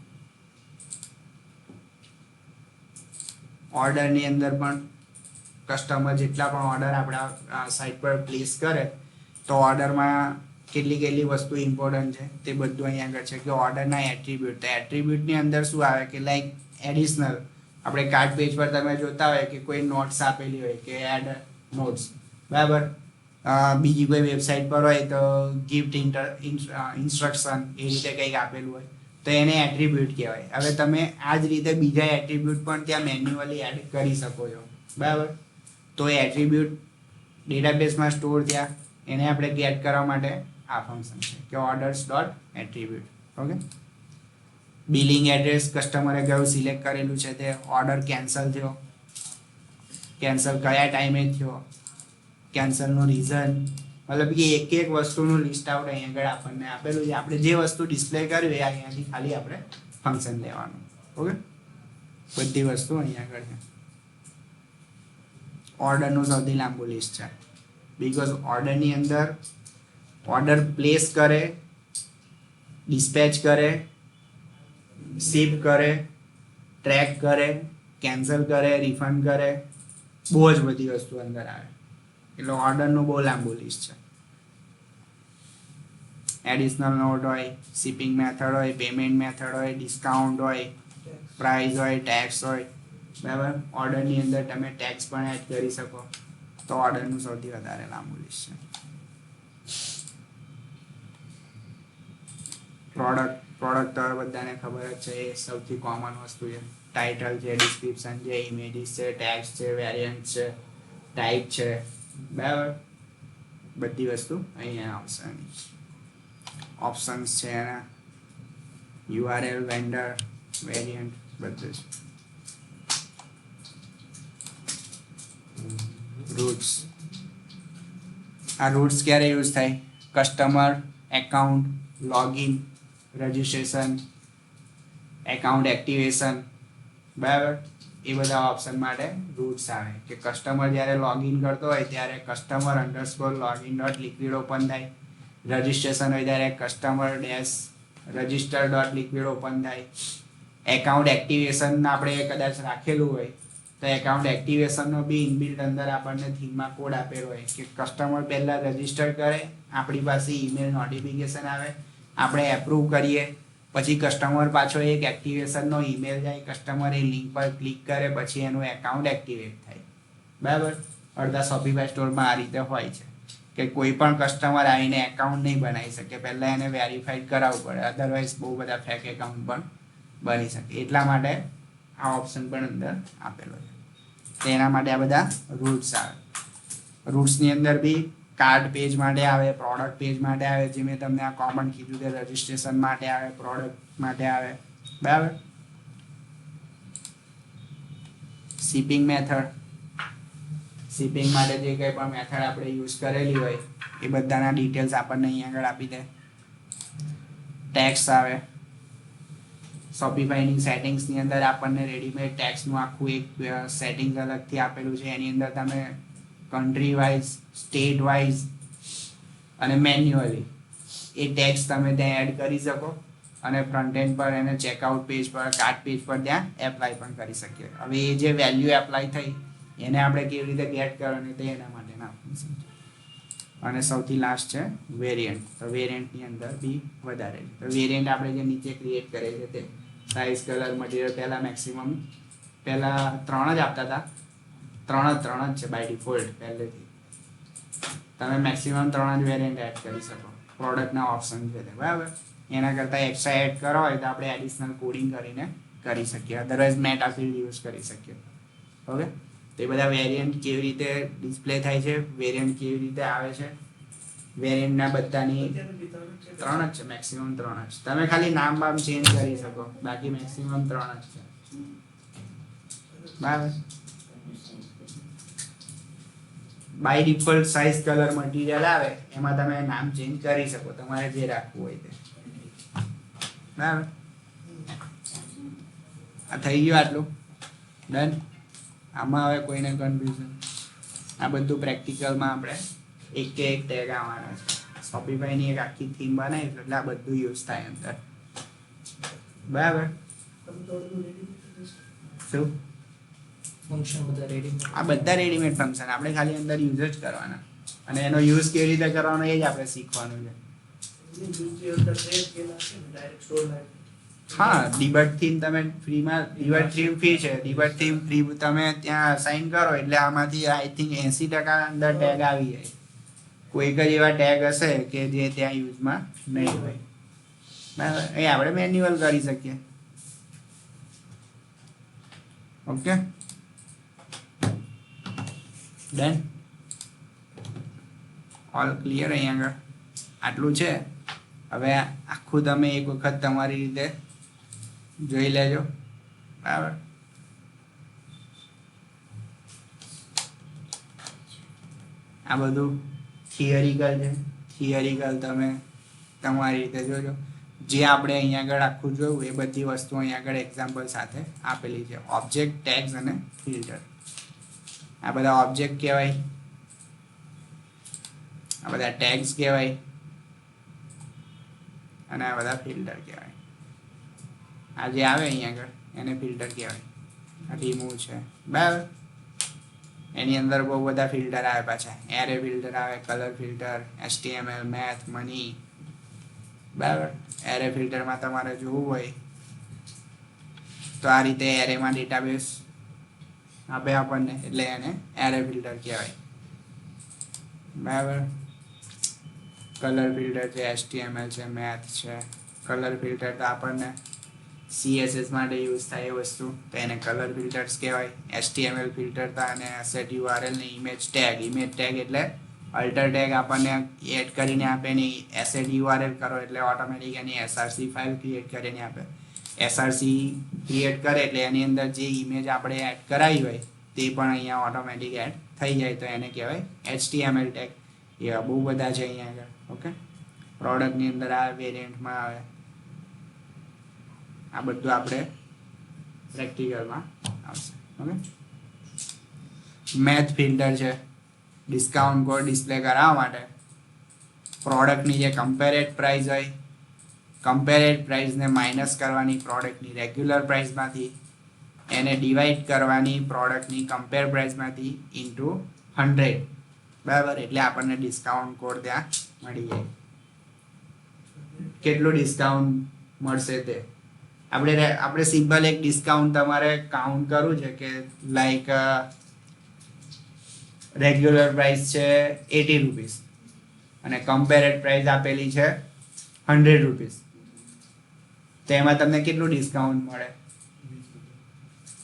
ઓર્ડરની અંદર પણ કસ્ટમર જેટલા પણ ઓર્ડર આપણા સાઇટ પર પ્લેસ કરે તો ઓર્ડરમાં કેટલી વસ્તુ ઇમ્પોર્ટન્ટ છે તે બધું અહીંયા આગળ છે કે ઓર્ડરના એટ્રીબ્યુટ. તો એટ્રીબ્યુટની અંદર શું આવે કે લાઈક એડિશનલ આપણે કાર્ડ પેજ પર તમે જોતા હોય કે કોઈ નોટ્સ આપેલી હોય કે એડ નોટ્સ, બરાબર. બીજી કોઈ વેબસાઇટ પર હોય તો ગિફ્ટ ઇન્સ્ટ્રક્શન એ રીતે કંઈક આપેલું હોય તો એને એટ્રીબ્યુટ કહેવાય. હવે તમે આ જ રીતે બીજા એટ્રીબ્યુટ પણ ત્યાં મેન્યુઅલી એડ કરી શકો છો, બરાબર. તો એ એટ્રીબ્યુટ ડેટાબેઝમાં સ્ટોર થયા, એને આપણે ગેટ કરવા માટે આ ફંક્શન છે કે orders dot attribute. Okay, billing address કસ્ટમરે કયું સિલેક્ટ કરેલું છે તે ઓર્ડર કેન્સલ થયો, કેન્સલ કયા ટાઈમે થયો, કેન્સલનું રીઝન, મતલબ કે એક એક વસ્તુનું લિસ્ટ આઉટ અહીં આગળ આપણને આપેલું છે. આપણે જે વસ્તુ ડિસ્પ્લે કર્યું એ અહીંયાથી ખાલી આપણે ફંક્શન લેવાનું. ઓકે, બધી વસ્તુ અહીં આગળ છે. ઓર્ડરનું સૌથી લાંબુ લિસ્ટ છે બીકોઝ ઓર્ડરની અંદર ઓર્ડર પ્લેસ કરે, ડિસ્પેચ કરે, શિપ કરે, ટ્રેક કરે, કેન્સલ કરે, રિફંડ કરે, બહુ જ બધી વસ્તુ અંદર આવે. એટલે ઓર્ડરનું બહુ લાંબુ લિસ્ટ છે. એડિશનલ નોટ હોય, શિપિંગ મેથડ હોય, પેમેન્ટ મેથડ હોય, ડિસ્કાઉન્ટ હોય, પ્રાઇસ હોય, ટેક્સ હોય, બરાબર. ઓર્ડરની અંદર તમે ટેક્સ પણ એડ કરી શકો. તો ઓર્ડરનું સૌથી વધારે લાંબુ લિસ્ટ છે. પ્રોડક્ટ તો બધાને ખબર જ છે, એ સૌથી કોમન વસ્તુ છે. ટાઇટલ છે, ડિસ્ક્રિપ્શન છે, ઇમેજીસ છે, ટેક્સ છે, વેરિયન્ટ છે, ટાઈપ છે, બરાબર. બધી વસ્તુ અહીંયા આવશે. ઓપ્શન્સ છે એના, યુઆરએલ, વેન્ડર, વેરિયન્ટ બધું છે. રૂટ્સ, આ રૂટ્સ ક્યારે યુઝ થાય? Customer account, login, registration, account activation, બરાબર. એ બધા ઓપ્શન માટે રૂટ્સ આવે કે કસ્ટમર જ્યારે લોગિન કરતો હોય ત્યારે customer underscore login dot liquid open થાય. રજિસ્ટ્રેશન હોય ત્યારે customer dash register dot liquid open થાય. એકાઉન્ટ એક્ટિવેશન આપણે કદાચ રાખેલું હોય તો એકાઉન્ટ એક્ટિવેશનનો બી ઇનબિલ્ટ અંદર આપણને થીમમાં કોડ આપેલો હોય કે કસ્ટમર પહેલાં રજિસ્ટર કરે, આપણી પાસે ઈમેલ નોટિફિકેશન આવે, આપણે એપ્રૂવ કરીએ, પછી કસ્ટમર પાછો એક એક્ટિવેશનનો ઈમેલ જાય, કસ્ટમર એ લિંક પર ક્લિક કરે, પછી એનું એકાઉન્ટ એક્ટિવેટ થાય, બરાબર. અડધા શોપિફાઈ સ્ટોરમાં આ રીતે હોય છે કે કોઈ પણ કસ્ટમર આવીને એકાઉન્ટ નહીં બનાવી શકે, પહેલાં એને વેરીફાઈડ કરાવવું પડે, અધરવાઇઝ બહુ બધા ફેક એકાઉન્ટ પણ બની શકે. એટલા માટે આ ઓપ્શન પણ અંદર આપેલો છે. તો એના માટે આ બધા રૂટ્સ આવે. રૂટ્સની અંદર બી કાર્ડ પેજ માટે આવે, પ્રોડક્ટ પેજ માટે આવે, જે મેં તમને આ કોમન કીધું તે રજિસ્ટ્રેશન માટે આવે, પ્રોડક્ટ માટે આવે, બરાબર. શિપિંગ મેથડ, શિપિંગ માટે જે કંઈ પણ મેથડ આપણે યુઝ કરેલી હોય એ બધાના ડિટેલ્સ આપણને અહીંયા આગળ આપી દે. ટેક્સ આવે, શોપિફાઈની સેટિંગ્સની અંદર આપણને રેડીમેડ ટેક્સનું આખું એક સેટિંગ અલગથી આપેલું છે. એની અંદર તમે કન્ટ્રી વાઇઝ, સ્ટેટ વાઇઝ, અને મેન્યુઅલી એ ટેક્સ તમે ત્યાં એડ કરી શકો અને ફ્રન્ટ એન્ડ પર એને ચેકઆઉટ પેજ પર કાર્ટ પેજ પર ત્યાં એપ્લાય પણ કરી શકીએ. હવે એ જે વેલ્યુ એપ્લાય થઈ એને આપણે કેવી રીતે ગેટ કરવાની તે એના માટેના ઓપ્શન છે. અને સૌથી લાસ્ટ છે વેરિયન્ટ. તો વેરિયન્ટની અંદર બી વધારે. તો વેરિયન્ટ આપણે જે નીચે ક્રિએટ કરે છે તે સાઇઝ, કલર, મટીરિયલ પહેલાં 3 જ આપતા હતા. 3 જ છે બાય ડિફોલ્ટ પહેલેથી. તમે મેક્સિમમ 3 જ વેરિયન્ટ એડ કરી શકો. પ્રોડક્ટના ઓપ્શન છે તે બરાબર. એના કરતાં એક્સ્ટ્રા એડ કરો હોય તો આપણે એડિશનલ કોડિંગ કરીને કરી શકીએ. અધરવાઇઝ મેટા ફિલ્ડ યુઝ કરી શકીએ. ઓકે, તો એ બધા વેરિયન્ટ કેવી રીતે ડિસ્પ્લે થાય છે, વેરિયન્ટ કેવી રીતે આવે છે, વેરિયન્ટના બધાની 3 જ છે, મેક્સિમમ 3 જ. તમે ખાલી નામ બામ ચેન્જ કરી શકો, બાકી મેક્સિમમ 3 જ છે બરાબર. By default size, colour, material આવે એમાં તમે નામ ચેન્જ કરી શકો તમારે જે રાખવું હોય તે બરાબર. આ થઈ ગયું આટલું ડન. આમાં હવે કોઈને કન્ફ્યુઝન? આ બધું પ્રેક્ટિકલમાં આપણે એક કે એક ટેગ આવવાના છે. શોપિફાઈની એક આખી થીમ બનાવી એટલે આ બધું યુઝ થાય અંદર બરાબર. શું આ બધા રેડીમેડ ફંક્શન આપણે ખાલી અંદર યુઝ જ કરવાના અને એનો યુઝ કેવી રીતે કરવાનો એ જ આપણે શીખવાનું છે. હા, ડિબટ થીમ તમે ફ્રીમાં, ડિબટ થીમ ફ્રી છે. ડિબટ થીમ ફ્રી તમે ત્યાં સાઇન કરો એટલે આમાંથી આઈ થિંક 80% અંદર ટેગ આવી જાય. કોઈક જ એવા ટેગ હશે કે જે ત્યાં યુઝમાં નહીં હોય બરાબર. એ આપણે મેન્યુઅલ કરી શકીએ. Okay done. All clear. અહીંયા આગળ આટલું છે. હવે આખું તમે એક વખત તમારી રીતે જોઈ લેજો બરાબર. આ બધું થિયરિકલ છે. થિયરિકલ તમે તમારી રીતે જોજો. જે આપણે અહીંયા આગળ આખું જોયું એ બધી વસ્તુ અહીંયા આગળ એક્ઝામ્પલ સાથે આપેલી છે. ઓબ્જેક્ટ, ટેગ્સ અને ફિલ્ટર. આ બધા ઓબ્જેક્ટ કહેવાય, આ બધા ટેગ્સ કહેવાય અને આ બધા ફિલ્ટર કહેવાય. આ જે આવે અહીંયા આગળ એને ફિલ્ટર કહેવાય. આ રિમૂવ છે બરાબર. એની અંદર બહુ બધા ફિલ્ટર આવે પાછા. એરે ફિલ્ટર આવે, colour filter, HTML, math, money બરાબર. એરે ફિલ્ટરમાં તમારે જોવું હોય તો આ રીતે એરેમાં ડેટાબેઝ આપે આપણને એટલે એને એરે ફિલ્ટર કહેવાય બરાબર. કલર ફિલ્ટર છે, HTML છે, મેથ છે. કલર ફિલ્ટર તો આપણને CSS માટે યુઝ થાય એ વસ્તુ તો એને કલર ફિલ્ટર્સ કહેવાય. HTML ફિલ્ટર તો અને એસેટ URL ને ઇમેજ ટેગ. ઇમેજ ટેગ એટલે અલ્ટર ટેગ આપણને એડ કરીને આપે ને એસેટ URL કરો એટલે ઓટોમેટિક એની SRC ફાઇલ ક્રિએટ કરીને આપે. SRC ક્રિએટ કરે એટલે એની અંદર જે ઇમેજ આપણે એડ કરાવી હોય તે પણ અહીંયા ઓટોમેટિક એડ થઈ જાય તો એને કહેવાય HTML ટેગ. એવા બહુ બધા છે અહીંયા આગળ. ઓકે, પ્રોડક્ટની અંદર આવે, વેરિયન્ટમાં આવે. આ બધું આપણે પ્રેક્ટિકલમાં આવશે. ઓકે, મેથ ફિલ્ટર છે. ડિસ્કાઉન્ટ કોડ ડિસ્પ્લે કરાવવા માટે પ્રોડક્ટની જે કમ્પેરેડ પ્રાઇસ હોય, કમ્પેરેડ પ્રાઇસને માઇનસ કરવાની પ્રોડક્ટની રેગ્યુલર પ્રાઇસમાંથી, એને ડિવાઈડ કરવાની પ્રોડક્ટની કમ્પેર પ્રાઇસમાંથી ઇન્ટુ 100 બરાબર. એટલે આપણને ડિસ્કાઉન્ટ કોડ ત્યાં મળી જાય. કેટલું ડિસ્કાઉન્ટ મળશે તે આપણે સિમ્પલ એક ડિસ્કાઉન્ટ તમારે કાઉન્ટ કરવું છે કે લાઈક રેગ્યુલર પ્રાઇસ છે 80 રૂપીસ અને કમ્પેરેડ પ્રાઇસ આપેલી છે 100 રૂપીસ. તો એમાં તમને કેટલું ડિસ્કાઉન્ટ મળે?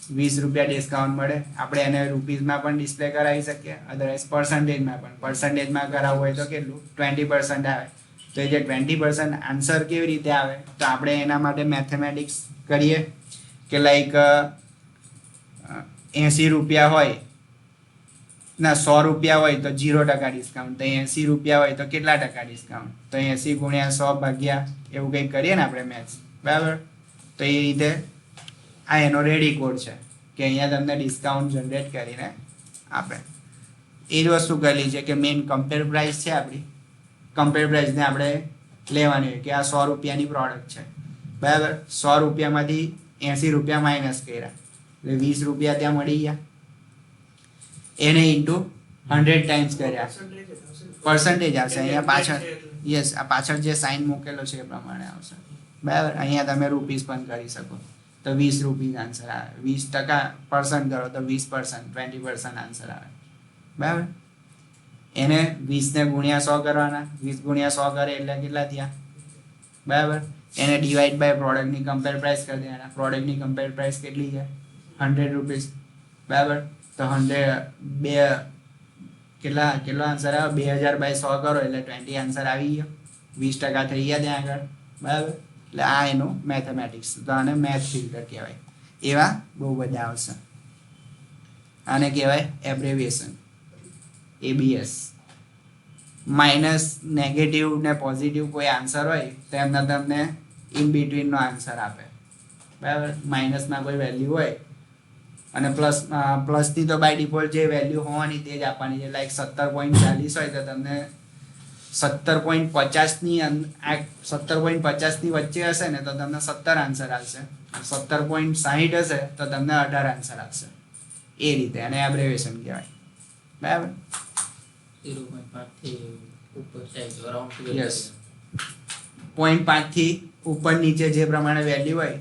20 રૂપિયા ડિસ્કાઉન્ટ મળે. આપણે એને રૂપીઝમાં પણ ડિસ્પ્લે કરાવી શકીએ, અદરવાઇઝ પર્સન્ટેજમાં પણ. પર્સન્ટેજમાં કરાવવું હોય તો કેટલું? 20% આવે. તો એ જે 20% આન્સર કેવી રીતે આવે? તો આપણે એના માટે મેથેમેટિક્સ કરીએ કે લાઈક 80 રૂપિયા હોય ના 100 રૂપિયા હોય તો 0% ડિસ્કાઉન્ટ. તો 80 રૂપિયા હોય તો કેટલા ટકા ડિસ્કાઉન્ટ? તો 80 ગુણ્યા 100 ભાગ્યા એવું કંઈક કરીએ ને આપણે મેથ્સ બરાબર. તો એ રીતે આ એનો રેડી કોડ છે કે અહીંયા તમને ડિસ્કાઉન્ટ જનરેટ કરીને આપે. એ જ વસ્તુ કરેલી છે કે મેઇન કમ્પેર પ્રાઇસ છે આપણી કમ્પેર પ્રાઇસને આપણે લેવાની હોય કે આ 100 રૂપિયાની પ્રોડક્ટ છે, બરાબર. 100 રૂપિયામાંથી 80 રૂપિયા માઇનસ કર્યા એટલે 20 રૂપિયા ત્યાં મળી ગયા. એને ઇન્ટુ 100 ટાઈમ્સ કર્યા, પર્સન્ટેજ આવશે અહીંયા પાછળ. યસ, આ પાછળ જે સાઇન મૂકેલો છે એ પ્રમાણે આવશે, બરાબર. અહીંયા તમે રૂપીસ પણ કરી શકો તો 20 રૂપીસ આન્સર આવે. 20% કરો તો 20%, 20% આન્સર આવે, બરાબર. એને 20 ને ગુણ્યા 100 કરવાના, 20 ગુણ્યા 100 કરે એટલે કેટલા થયા, બરાબર. એને ડિવાઈડ બાય પ્રોડક્ટની કમ્પેર પ્રાઇસ કરી દેવાના. પ્રોડક્ટની કમ્પેર પ્રાઇસ કેટલી છે, 100 રૂપીસ, બરાબર. તો 100 કેટલો આન્સર આવે, 2000 બાય 100 કરો એટલે 20 આન્સર આવી ગયો, 20% થઈ ગયા ત્યાં આગળ, બરાબર. એટલે આ એનું મેથેમેટિક્સ, તો આને મેથ ફિલ્ટર કહેવાય. એવા બહુ બધા આવશે. આને કહેવાય એબ્રેવિએશન, ABS. માઇનસ, નેગેટિવ ને પોઝિટિવ કોઈ આન્સર હોય તો એમને તમને ઇન બિટવીનનો આન્સર આપે, બરાબર. માઇનસમાં કોઈ વેલ્યુ હોય અને પ્લસની તો બાય ડિફોલ્ટ જે વેલ્યુ હોવાની તે જ આપવાની છે. લાઈક 17.40 હોય તો તમને 17.50ની 17.50ની વચ્ચે હશે ને તો તમને 17 આન્સર આવશે. 17.60 હશે તો તમને 18 આન્સર આવશે. એ રીતે અને એબ્રેવિએશન કહેવાય, બરાબર. 0.5 થી ઉપર જાય તો અરાઉન્ડ યસ, 0.5 થી ઉપર નીચે જે પ્રમાણે વેલ્યુ હોય,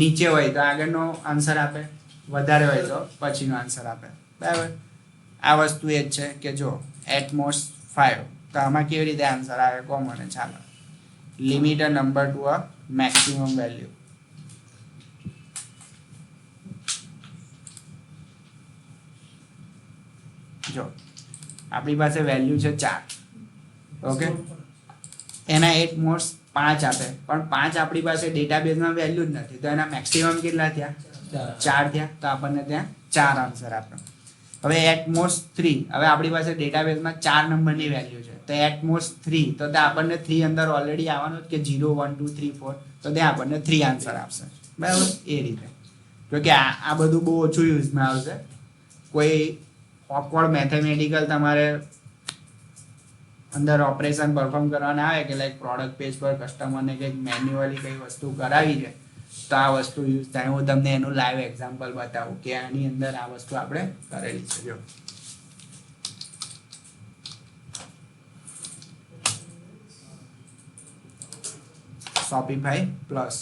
નીચે હોય તો આગળનો આન્સર આપે, વધારે હોય તો પછીનો આન્સર આપે, બરાબર. આ વસ્તુ એ જ છે કે જો એટમોસ્ટ 5 તો આમાં કેવી રીતે આન્સર આવે કહો મને. ચાલો, limit a number to a maximum value. જો આપણી પાસે વેલ્યુ છે 4, ઓકે. એના એટમોસ્ટ 5 આપે, પણ 5 આપણી પાસે ડેટાબેઝમાં વેલ્યુ જ નથી, તો એના મેક્સિમમ કેટલા થયા, 4 થયા. તો આપણને ત્યાં 4 આન્સર આપે. હવે એટમોસ્ટ 3, હવે આપણી પાસે ડેટાબેઝમાં 4 નંબરની વેલ્યુ છે, તો એટમોસ્ટ 3 તો ત્યાં આપણને 3 અંદર ઓલરેડી આવવાનું કે 0 1 2 3 4, તો ત્યાં આપણને 3 આન્સર આપશે, બરાબર. એ રીતે જોકે આ બધું બહુ ઓછું યુઝમાં આવશે. કોઈ ઓકવર્ડ મેથેમેટિકલ તમારે અંદર ઓપરેશન પરફોર્મ કરવાના આવે કે લાઈક પ્રોડક્ટ પેજ પર કસ્ટમરને કંઈક મેન્યુઅલી કઈ વસ્તુ કરાવી છે તો આ વસ્તુ યુઝ થાય. હું તમને એનું લાઈવ એક્ઝામ્પલ બતાવું કે આની અંદર આ વસ્તુ આપણે કરેલી છે. જો Shopify Plus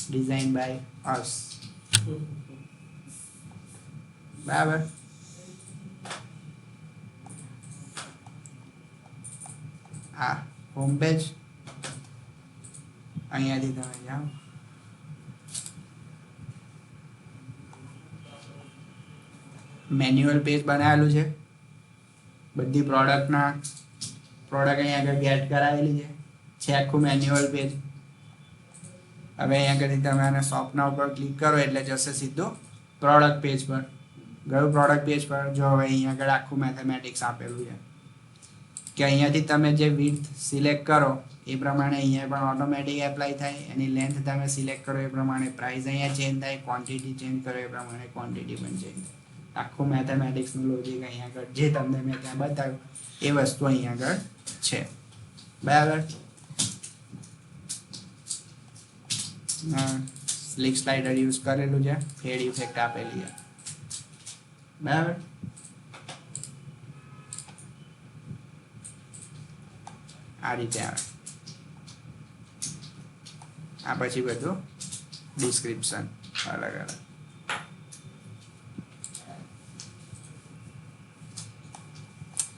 design by us, બરાબર. આ હોમ પેજ, અહીંયાથી તમે જાઓ, મેન્યુઅલ પેજ બનાવેલું છે. બધી પ્રોડક્ટ અહીંયા આગળ ગેટ કરાવેલી છે આખું મેન્યુઅલ પેજ. હવે અહીંયા આગળથી તમે આને શોપના ઉપર ક્લિક કરો એટલે જશે સીધું પ્રોડક્ટ પેજ પર. ગયું પ્રોડક્ટ પેજ પર. જો હવે અહીંયા આગળ આખું મેથેમેટિક્સ આપેલું છે કે અહીંયાથી તમે જે વિડ્થ સિલેક્ટ કરો એ પ્રમાણે અહીંયા પણ ઓટોમેટિક એપ્લાય થાય. એની લેન્થ તમે સિલેક્ટ કરો એ પ્રમાણે પ્રાઇસ અહીંયા ચેન્જ થાય. ક્વોન્ટિટી ચેન્જ કરો એ પ્રમાણે ક્વોન્ટિટી પણ ચેન્જ થાય. આખું મેથેમેટિક્સનું લોજિક અહીંયા આગળ જે તમને મેં ત્યાં બતાવ્યું એ વસ્તુ અહીંયા આગળ છે, બરાબર. સ્લિક સ્લાઇડર યુઝ કરેલું છે, ફેડ ઇફેક્ટ આપેલી છે, બરાબર. આ રીતે આવે. આ પછી બધું ડિસ્ક્રિપ્શન અલગ અલગ.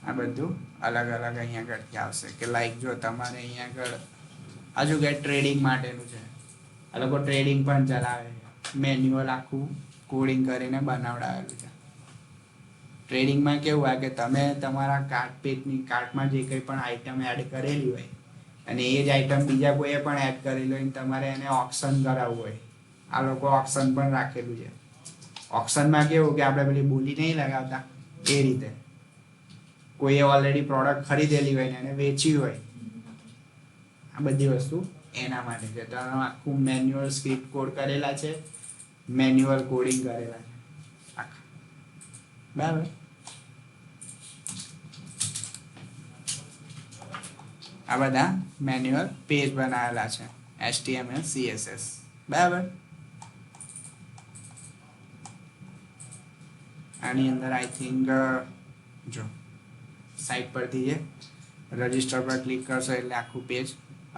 આ બધું અલગ અલગ અહીંયા આગળથી આવશે કે લાઈક જો તમારે અહીંયા આગળ આજુ કે ટ્રેડિંગ માટેનું છે, આ લોકો ટ્રેડિંગ પણ ચલાવે છે. મેન્યુઅલ આખું કોડિંગ કરીને બનાવડાવેલું છે. ટ્રેડિંગમાં કેવું હોય કે તમે તમારા કાર્ટમાં જે કંઈ પણ આઈટમ એડ કરેલી હોય અને એ જ આઈટમ બીજા કોઈએ પણ એડ કરેલી હોય તમારે એને ઓપ્શન કરાવવું હોય, આ લોકો ઓપ્શન પણ રાખેલું છે. ઓપ્શનમાં કેવું કે આપણે પેલી બોલી નહીં લગાવતા એ રીતે કોઈએ ઓલરેડી પ્રોડક્ટ ખરીદેલી હોય ને એને વેચી હોય, આ બધી વસ્તુ એના માટે છે. તો આખું મેન્યુઅલ સ્ક્રિપ્ટ કોડ કરેલા છે, મેન્યુઅલ કોડિંગ કરેલા છે આખા, બરાબર. આ બધા મેન્યુઅલ પેજ બનાવેલા છે HTML CSS બરાબર. આની અંદર આઈ થિંક જો સાઈટ પરથી જે રજિસ્ટર પર ક્લિક કરશો એટલે આખું પેજ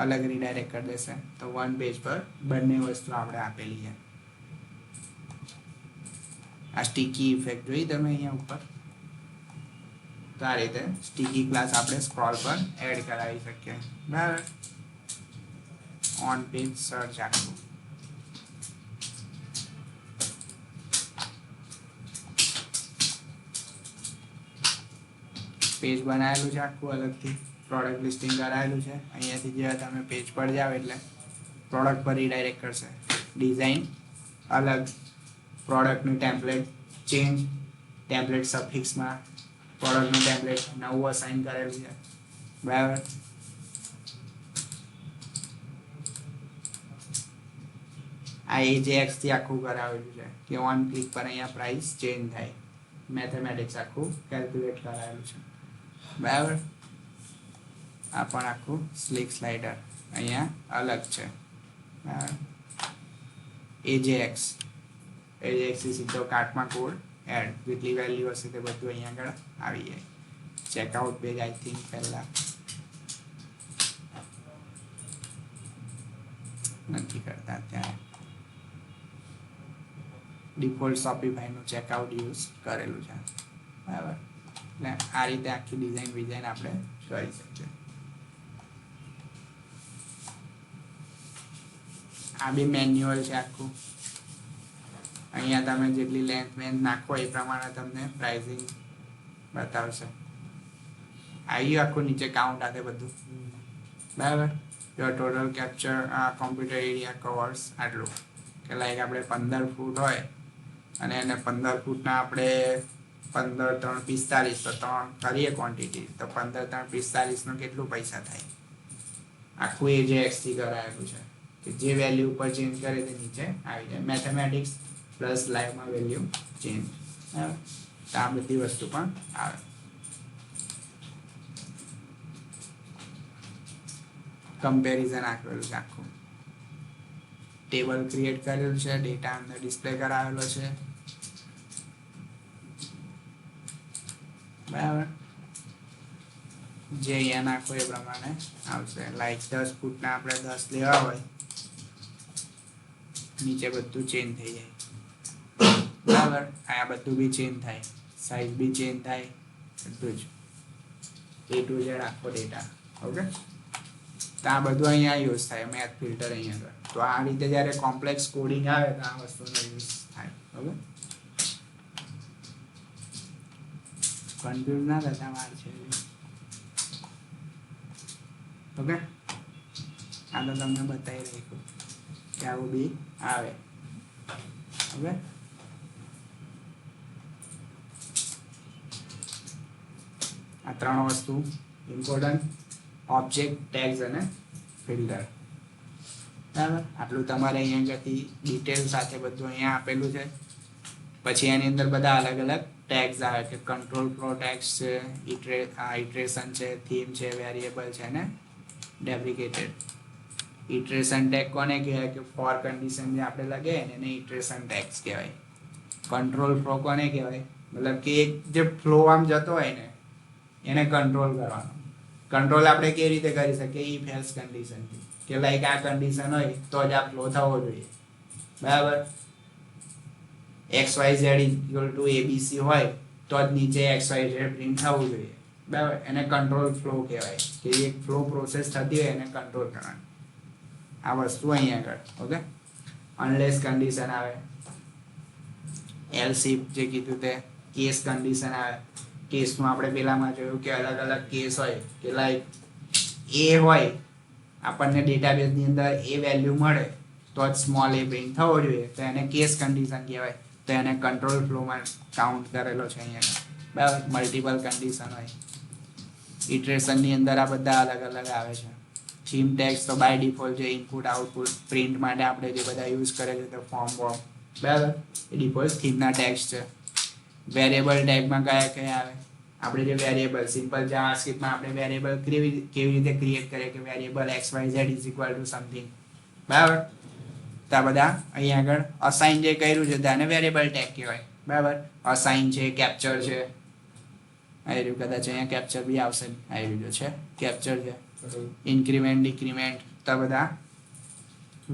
અલગ રીડાયરેક્ટ કરી દેશે. તો વન પેજ પર બંને વસ્તુ આપણે આપેલી છે. આ સ્ટીકી ઇફેક્ટ જોઈ તમે અહીંયા ઉપર, તો આ રીતે સ્ટીકી ક્લાસ આપણે સ્ક્રોલ પર એડ કરાવી શકીએ બરાબર. ઓન પેજ સર્ચ આખું પેજ બનાવેલું છે, આખું અલગથી પ્રોડક્ટ લિસ્ટિંગ કરાયેલું છે. અહીંયાથી જે તમે પેજ પર જાઓ એટલે પ્રોડક્ટ પર રીડાયરેક્ટ કરશે. ડિઝાઇન અલગ, પ્રોડક્ટનું ટેમ્પલેટ ચેન્જ, ટેમ્પલેટ સફિક્સમાં પ્રોડક્ટનું ટેમ્પલેટ નવું અસાઇન કરેલું છે બરાબર. આ AJAX થી આખું કરાવેલું છે કે ઓન ક્લિક પર અહીંયા પ્રાઇસ ચેન્જ થાય, મેથેમેટિક્સ આખું કેલ્ક્યુલેટ કરાયેલું છે બરાબર. આ પણ આખું સ્લિક સ્લાઇડર અહીંયા અલગ છે બરાબર. AJAX થી સીધો કાર્ટમાં કોડ એડ, જેટલી વેલ્યુ હશે તે બધું અહીંયા આગળ આવી જાય. ચેકઆઉટ પેજ આઈ થિંક પહેલા નથી કરતા ત્યાં ડિફોલ્ટ શોપિફાઈનું ચેકઆઉટ યુઝ કરેલું છે બરાબર. એટલે આ રીતે આખી ડિઝાઇન આપણે કરી શકીએ. આ બી મેન્યુઅલ છે આખું. અહીંયા તમે જેટલી લેન્થ નાખો એ પ્રમાણે તમને પ્રાઇસિંગ બતાવશે. આવી આખું નીચે કાઉન્ટ આવે બધું બરાબર. Your total capture computer area covers આટલું કે લાઈક આપણે 15 ફૂટ હોય અને એને 15 ફૂટના આપણે 15 3 45 તો 3 કરીએ ક્વોન્ટિટી, તો 15 3 45 નું કેટલું પૈસા થાય. આખું AJAX થી કરાયેલું છે કે જે વેલ્યુ ઉપર ચેન્જ કરે તે નીચે આવી જાય. મેથેમેટિક્સ પ્લસ લાઈવમાં વેલ્યુ ચેન્જ બરાબર. તો આ બધી વસ્તુ પણ આવે. કમ્પેરિઝન આપેલું છે આખું. ટેબલ ક્રિએટ કરેલું છે, ડેટા અંદર ડિસ્પ્લે કરાવેલો છે બરાબર. જે અહીંયા નાખો એ પ્રમાણે આવશે. લાઈક 10 ફૂટના આપણે 10 લેવા હોય, નીચે બધું ચેન્જ થઈ જાય બરાબર. આ બધું બી ચેન્જ થાય, સાઈઝ બી ચેન્જ થાય, બધું જ A to Z આખો ડેટા. ઓકે, તો આ બધું અહીંયા યુઝ થાય, મેથ ફિલ્ટર અહીંયા આગળ. તો આ રીતે જ્યારે કોમ્પ્લેક્સ કોડિંગ આવે તો આ વસ્તુનો યુઝ થાય. ઓકે, કન્ફ્યુઝ ના થતા વાર છે. ઓકે, આ તો તમને બતાવી રાખ્યું કે આવું બી આવે. ઓકે, આ ત્રણ વસ્તુ ઇમ્પોર્ટન્ટ: ઓબ્જેક્ટ, ટેગ્સ અને ફિલ્ટર બરાબર. આટલું તમારે અહીંયા આગળથી ડિટેલ સાથે બધું અહીંયા આપેલું છે. પછી એની અંદર બધા અલગ અલગ ટેગ્સ આવે કે કંટ્રોલ ફ્લો ટેગ્સ છે, ઇટરેશન છે, થીમ છે, વેરિયેબલ છે અને ડેપ્રિકેટેડ. ઇટરેશન ટેગ કોને કહેવાય કે ફોર કન્ડિશન જે આપણે લગાવીએ ને એને ઇટરેશન ટેગ્સ કહેવાય. કંટ્રોલ ફ્લો કોને કહેવાય, મતલબ કે એક જે ફ્લો આમ જતો હોય ને એને કંટ્રોલ કરવાનો. કંટ્રોલ આપણે કેવી રીતે કરી શકીએ, ઇફ એલ્સ કન્ડિશનથી કે લાઈક આ કન્ડિશન હોય તો જ આ ફ્લો થવો જોઈએ બરાબર. XYZ ABC હોય તો જ નીચે XYZ પ્રિન્ટ થવું જોઈએ બરાબર. એને કંટ્રોલ ફ્લો કહેવાય કે એક ફ્લો પ્રોસેસ થતી હોય એને કંટ્રોલ કરવાની. આ વસ્તુ અહીંયા આગળ. ઓકે, અનલેસ કન્ડિશન આવે, એલ્સ ઇફ જે કીધું તે, કેસ કન્ડિશન આવે. કેસનું આપણે પેલામાં જોયું કે અલગ અલગ કેસ હોય કે લાઈક એ હોય, આપણને ડેટાબેઝની અંદર એ વેલ્યુ મળે તો જ સ્મોલ એ પ્રિન્ટ થવો જોઈએ, તો એને કેસ કન્ડિશન કહેવાય. તો એને કંટ્રોલ ફ્લોમાં કાઉન્ટ કરેલો છે અહીંયા બરાબર. મલ્ટિપલ કન્ડિશન હોય. ઇટરેશનની અંદર આ બધા અલગ અલગ આવે છે. થીમ ટેગ્સ તો બાય ડિફોલ્ટ જે ઇનપુટ આઉટપુટ પ્રિન્ટ માટે આપણે જે બધા યુઝ કરે છે તો ફોર્મ બરાબર, એ ડિફોલ્ટ થીમના ટેગ્સ છે. વેરિયેબલ ટેગમાં કયા કયા આવે, આપણે જે વેરિયેબલ સિમ્પલ જાવાસ્ક્રિપ્ટમાં આપણે વેરિયેબલ કેવી રીતે ક્રિએટ કરીએ કે variable xyz is equal to something, બરાબર. તો આ બધા અહીંયા આગળ અસાઇન જે કર્યું છે તેને વેરિયેબલ ટેગ કહેવાય, બરાબર. અસાઇન છે, કેપ્ચર છે, આવી રહ્યું કદાચ અહીંયા કેપ્ચર બી આવશે, આવી રહ્યું છે કેપ્ચર છે, ઇન્ક્રીમેન્ટ ડિક્રીમેન્ટ, તો બધા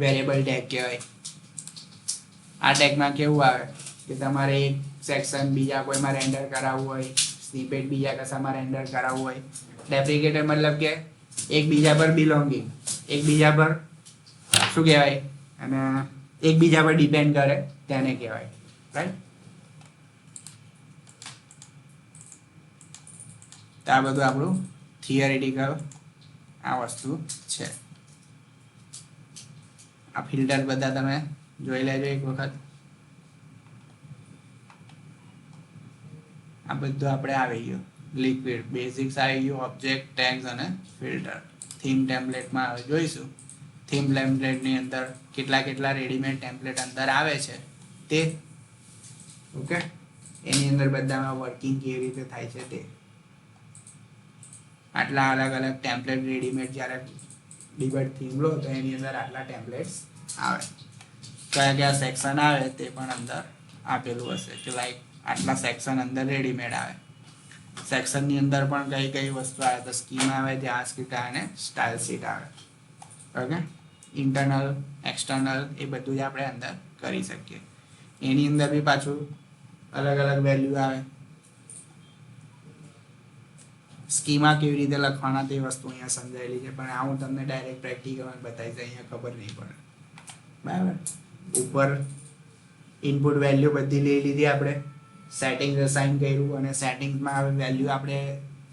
વેરિયેબલ ટેગ કહેવાય. આ ટેગમાં કેવું આવે કે તમારે એક સેક્શન બીજા કોઈમાં રેન્ડર કરાવવું હોય, સ્નિપેટ બીજા કશામાં રેન્ડર કરાવવું હોય, ડેપ્લિકેટર મતલબ કે એકબીજા પર બિલોંગિંગ, એકબીજા પર શું કહેવાય અને એકબીજા પર ડિપેન્ડ કરે તેને કહેવાય, રાઈટ. તો આ બધું આપણું થિયરેટિકલ આ વસ્તુ છે. આ ફિલ્ટર બધા તમે જોઈ લેજો એક વખત. આ બધું આપણે આવી ગયું, લિક્વિડ બેઝિક્સ આવી ગયું, ઓબ્જેક્ટ ટેગ્સ અને ફિલ્ટર. થીમ ટેમ્પલેટમાં હવે જોઈશું થીમ ટેમ્પલેટની અંદર કેટલા રેડીમેડ ટેમ્પલેટ અંદર આવે છે તે, ઓકે. એની અંદર બધામાં વર્કિંગ કેવી રીતે થાય છે તે. આટલા અલગ અલગ ટેમ્પલેટ રેડીમેડ જ્યારે ડિબટ થીમ લો તો એની અંદર આટલા ટેમ્પલેટ્સ આવે, કયા સેક્શન આવે તે પણ અંદર આપેલું હશે કે લાઈક આટલા સેક્શન અંદર રેડીમેડ આવે. સેક્શનની અંદર પણ કઈ વસ્તુ આવે તો સ્કીમ આવે, જાવાસ્ક્રિપ્ટ આવે અને સ્ટાઇલ શીટ આવે, ઓકે. ઇન્ટરનલ એક્સટર્નલ એ બધું જ આપણે અંદર કરી શકીએ. એની અંદર બી પાછું અલગ અલગ વેલ્યુ આવે. સ્કીમા કેવી રીતે લખવાના તે વસ્તુ અહીંયા સમજાયેલી છે, પણ આ હું તમને ડાયરેક્ટ પ્રેક્ટિકલમાં બતાવીશ, અહીંયા ખબર નહીં પડે, બરાબર. ઉપર ઇનપુટ વેલ્યુ બધી લઈ લીધી આપણે, સેટિંગ્સ અસાઇન કર્યું અને સેટિંગ્સમાં હવે વેલ્યુ આપણે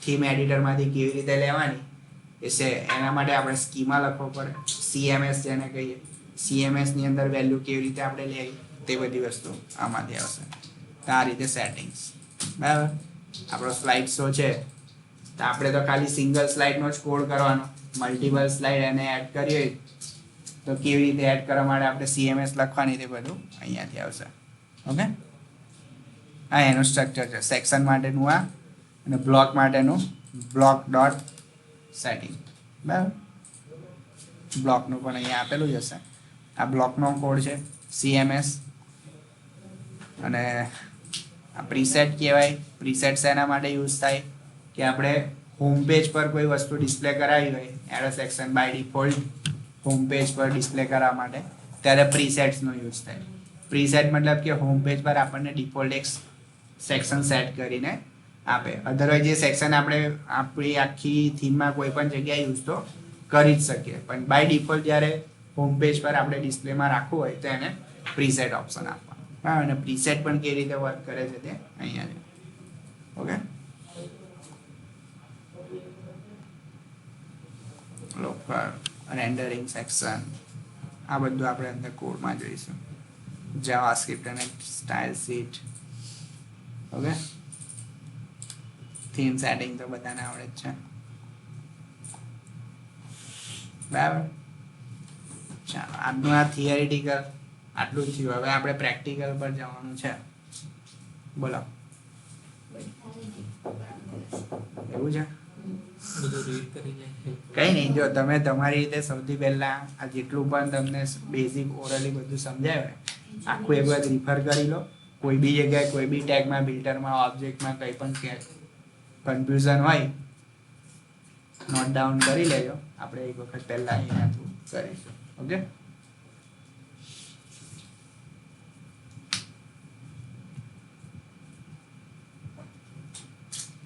થીમ એડિટરમાંથી કેવી રીતે લેવાની એ છે એના માટે આપણે સ્કીમા લખવો પડે. CMS જેને કહીએ, CMSની અંદર વેલ્યુ કેવી રીતે આપણે લેવી તે બધી વસ્તુ આમાંથી આવશે. તો આ રીતે સેટિંગ્સ, બરાબર. આપણો સ્લાઇડ શો છે તો આપણે તો ખાલી સિંગલ સ્લાઇડનો જ કોડ કરવાનો, મલ્ટિપલ સ્લાઇડ એને એડ કરીએ તો કેવી રીતે એડ કરવા માટે આપણે CMS લખવાની તે બધું અહીંયાથી આવશે, ઓકે. આ એનું સ્ટ્રક્ચર છે. સેક્શન માટેનું આ અને બ્લોક માટેનું બ્લોક ડોટ સેટિંગ, બરાબર. બ્લોકનું પણ અહીંયા આપેલું જ હશે. આ બ્લોકનો કોડ છે CMS. અને આ પ્રીસેટ કહેવાય. પ્રીસેટ શેના માટે યુઝ થાય કે આપણે હોમ પેજ પર કોઈ વસ્તુ ડિસ્પ્લે કરાવી હોય, arrow section by default home page પર ડિસ્પ્લે કરવા માટે ત્યારે પ્રીસેટ્સનો યુઝ થાય. પ્રીસેટ મતલબ કે હોમ પેજ પર આપણને ડિફોલ્ટ એક સેક્શન સેટ કરીને આપે. અધરવાઇઝ એ સેક્શન આપણે આપણી આખી થીમમાં કોઈ પણ જગ્યાએ યુઝ તો કરી જ શકીએ, પણ બાય ડિફોલ્ટ જ્યારે હોમ પેજ પર આપણે ડિસ્પ્લેમાં રાખવું હોય તો એને પ્રીસેટ ઓપ્શન આપવાનું. હા, અને પ્રીસેટ પણ કેવી રીતે વર્ક કરે છે તે અહીંયા છે, ઓકે. લોકર રેન્ડરિંગ સેક્શન આ બધું આપણે અંદર કોડમાં જોઈશું. જાવાસ્ક્રિપ્ટ અને style sheet, okay. Theme setting તો બધાને આવડે જ છે, બરાબર. ચાલો, આજનું આ થિયરિટિકલ આટલું જ થયું. હવે આપણે પ્રેક્ટિકલ પર જવાનું છે. બોલો, એવું છે? બધું રીડ કરી જાય. કઈ નહીં, જો તમે તમારી રીતે સૌથી પહેલા આ જેટલું પણ તમને બેઝિક ઓરલી બધું સમજાવે આખું એક વાર રિફર કરી લો. કોઈ બી જગ્યાએ કોઈ બી ટેગમાં, ફિલ્ટરમાં, ઓબ્જેક્ટમાં કંઈ પણ કન્ફ્યુઝન હોય નોટ ડાઉન કરી લેજો. આપણે એક વખત પહેલા અહીંયાથી કરીશું, ઓકે.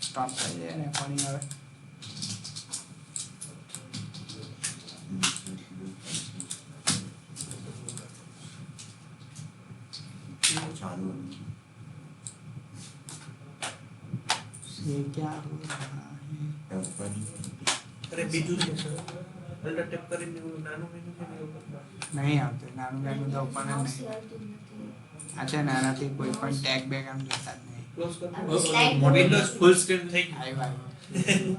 સ્ટોપ થઈ જાય ને પણ હવે ये क्या हो रहा है? અરે બીજું છે સર, અલ્ટર ટેપ કરીને નાનું મેનુ છે ને એવું નહીં આવતું નાનું મેનુ તો ઓપન જ નહીં. આ છે ને આનાથી કોઈ પણ ટેગ બેગ આમ જોતા જ નહીં. ક્લોઝ કરો. વિન્ડોઝ ફૂલ સ્ક્રીન થઈ ગયું. આવ્યું.